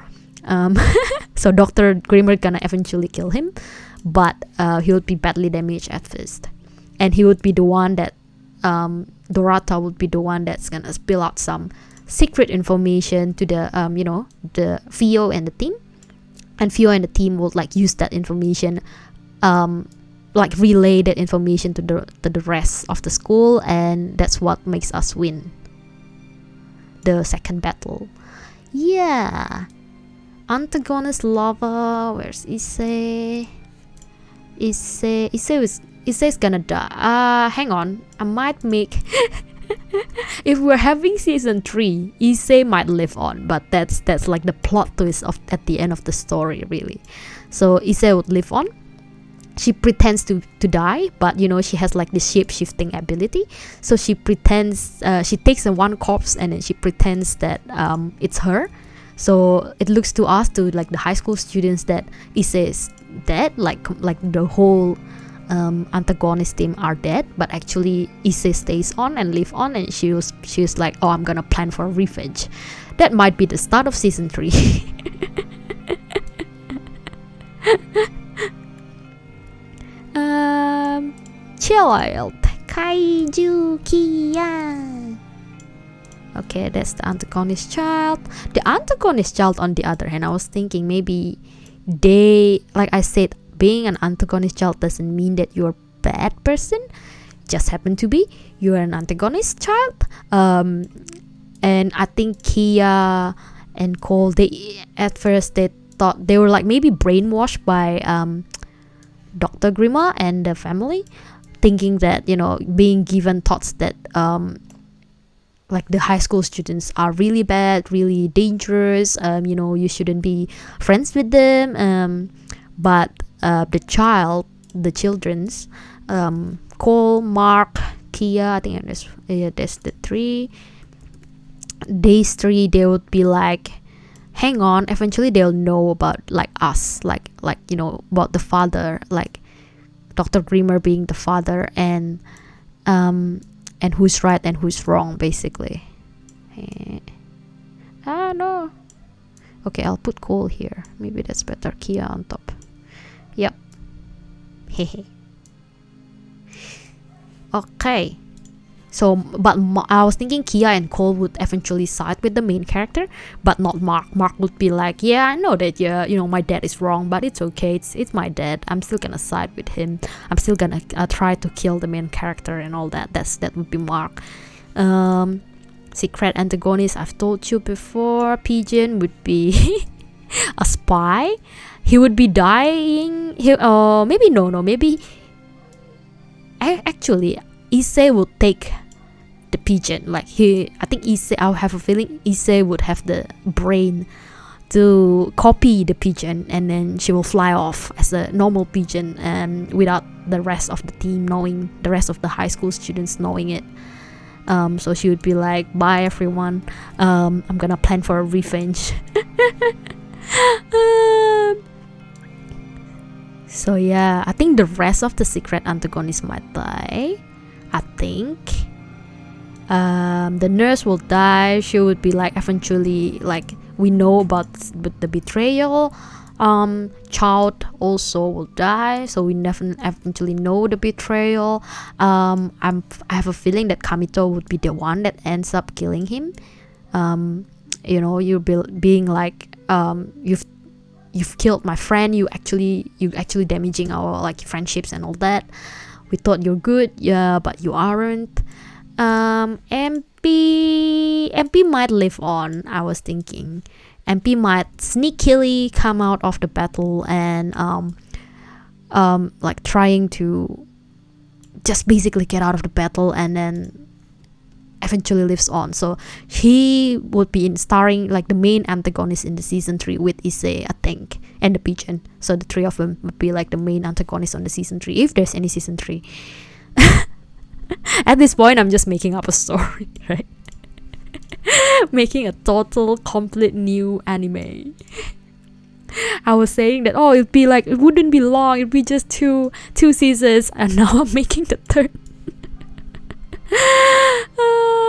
So Dr. Grimmer gonna eventually kill him, but he would be badly damaged at first, and he would be the one that Dorata would be the one that's gonna spill out some secret information to the the Fio and the team, and Fio and the team would like use that information, like relay that information to the rest of the school, and that's what makes us win the second battle. Yeah, Antagonist Lover. Where's Issei? Issei's gonna die. Hang on. I might make... if we're having season 3, Issei might live on, but that's like the plot twist at the end of the story, really. So Issei would live on. She pretends to die, but you know, she has like this shape-shifting ability. So she pretends, she takes one corpse and then she pretends that it's her. So it looks to us, to like the high school students, that Issei is dead, like the whole antagonist team are dead, but actually Issei stays on and live on, and she was like, oh, I'm gonna plan for revenge. That might be the start of season 3. Child Kaiju Kia. Okay, that's the antagonist child. The antagonist child, on the other hand, I was thinking maybe they, like I said, being an antagonist child doesn't mean that you're a bad person. Just happen to be you're an antagonist child. And I think Kia and Cole, they at first they thought they were like maybe brainwashed by Dr. Grima and the family, thinking that, you know, being given thoughts that like the high school students are really bad, really dangerous, you know, you shouldn't be friends with them. But the children's Cole, Mark, Kia, I think there's the 3. These 3, they would be like, hang on, eventually they'll know about like us, like you know, about the father, like Dr. Grimmer being the father, and who's right and who's wrong, basically. No. Okay, I'll put Cole here. Maybe that's better. Kia on top. Yep. Hehe. Okay. So, but I was thinking Kia and Cole would eventually side with the main character, but not Mark. Mark would be like, yeah, I know that, yeah, you know, my dad is wrong, but it's okay. It's my dad. I'm still gonna side with him. I'm still gonna try to kill the main character and all that. That would be Mark. Secret antagonist, I've told you before. Pigeon would be a spy. He would be dying. Maybe actually Issei would take the pigeon. I think Issei, I have a feeling Issei would have the brain to copy the pigeon, and then she will fly off as a normal pigeon, and without the rest of the team knowing, the rest of the high school students knowing it. So she would be like, bye everyone, I'm gonna plan for a revenge. So yeah, I think the rest of the secret antagonists might die. I think the nurse will die. She would be like, eventually, like, we know about the betrayal. Child also will die, so we eventually know the betrayal. I have a feeling that Kamito would be the one that ends up killing him. You know, you being like, you've killed my friend. You actually damaging our like friendships and all that. We thought you're good, yeah, but you aren't. MP might live on. I was thinking MP might sneakily come out of the battle and like trying to just basically get out of the battle, and then eventually lives on. So he would be starring like the main antagonist in the season 3 with Issei, I think, and the pigeon. So the 3 of them would be like the main antagonist on the season 3, if there's any season 3. At this point, I'm just making up a story, right? Making a total complete new anime. I was saying that, oh, it wouldn't be long, it'd be just two seasons, and now I'm making the third.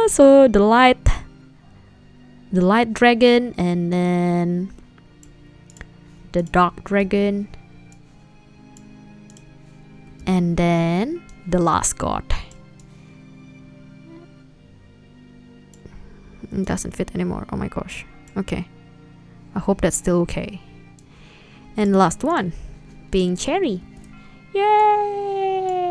So the light dragon, and then the dark dragon, and then the last god. It doesn't fit anymore. Oh my gosh. Okay, I hope that's still okay. And the last one being Cherry. Yay!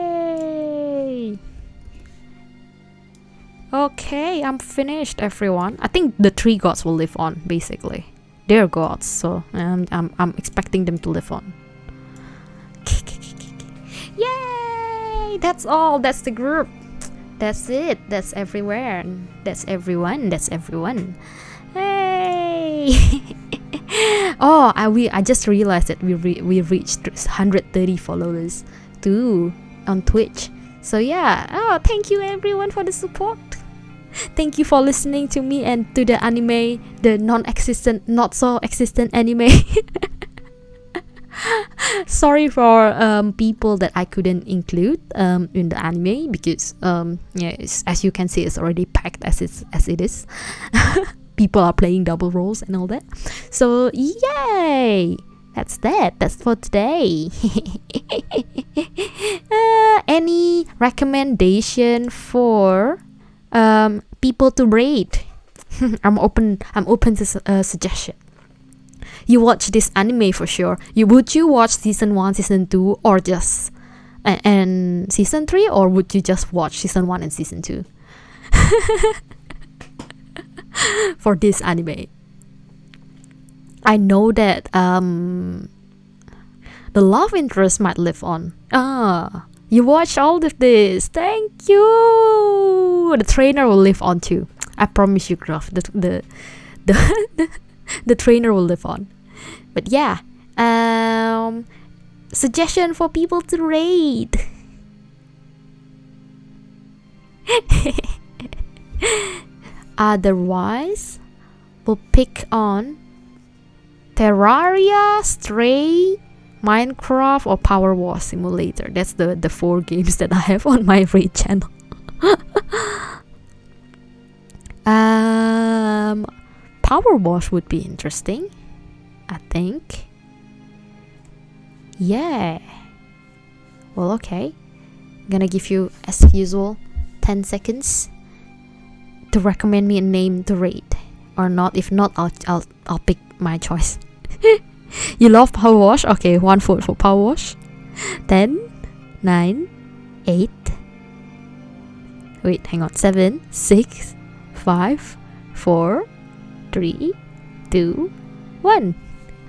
Okay, I'm finished, everyone. I think the 3 gods will live on, basically. They're gods, so I'm expecting them to live on. Yay! That's all. That's the group. That's it. That's everywhere. That's everyone. That's everyone. Hey! Oh, I just realized that we reached 130 followers too on Twitch. So yeah. Oh, thank you everyone for the support. Thank you for listening to me and to the anime, the non-existent, not so existent anime. Sorry for people that I couldn't include in the anime because as you can see, it's already packed as it is. People are playing double roles and all that. So yay! That's that. That's for today. Any recommendation for people to rate? I'm open to suggestion. You watch this anime for sure. Would you watch season 1, season 2, or just and season 3, or would you just watch season 1 and season 2 for this anime? I know that the love interest might live on. You watch all of this. Thank you. The trainer will live on too. I promise you, Graf. The trainer will live on. But yeah, suggestion for people to rate. Otherwise, we'll pick on Terraria, Stray, Minecraft, or Power Wash Simulator. That's the 4 games that I have on my rate channel. Power Wash would be interesting, I think. Yeah. Well, okay. I'm gonna give you, as usual, 10 seconds to recommend me a name to rate or not. If not, I'll pick my choice. You love Power Wash? Okay, 1 vote for Power Wash. 10, 9, 8. Wait, hang on. 7, 6, 5, 4, 3, 2, 1.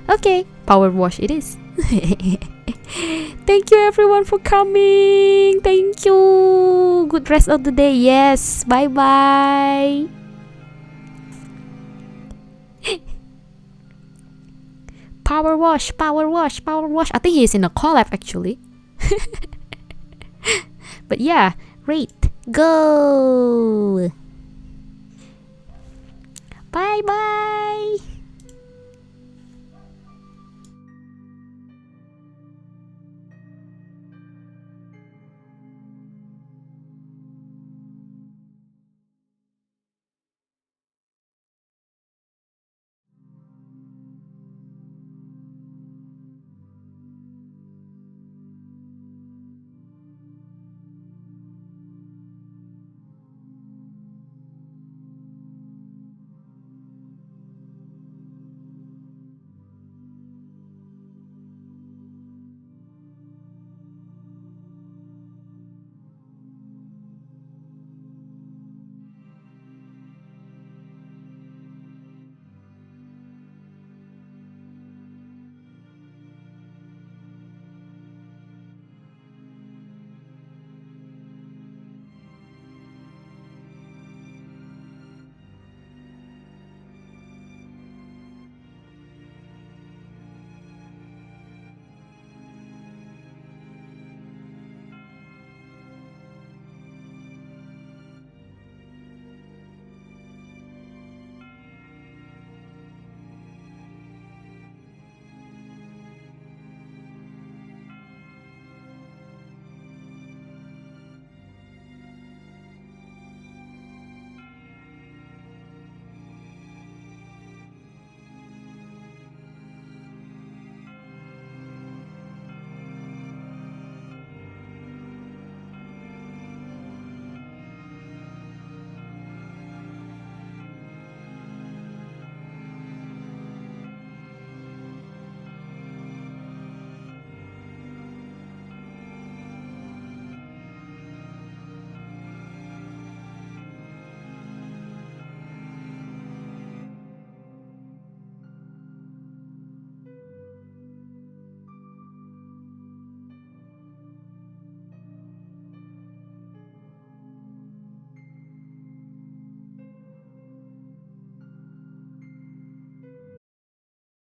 Okay, Power Wash it is. Thank you everyone for coming. Thank you. Good rest of the day. Yes. Bye bye. Power Wash, Power Wash, Power Wash. I think he's in a collab actually. But yeah, rate. Go. Bye bye.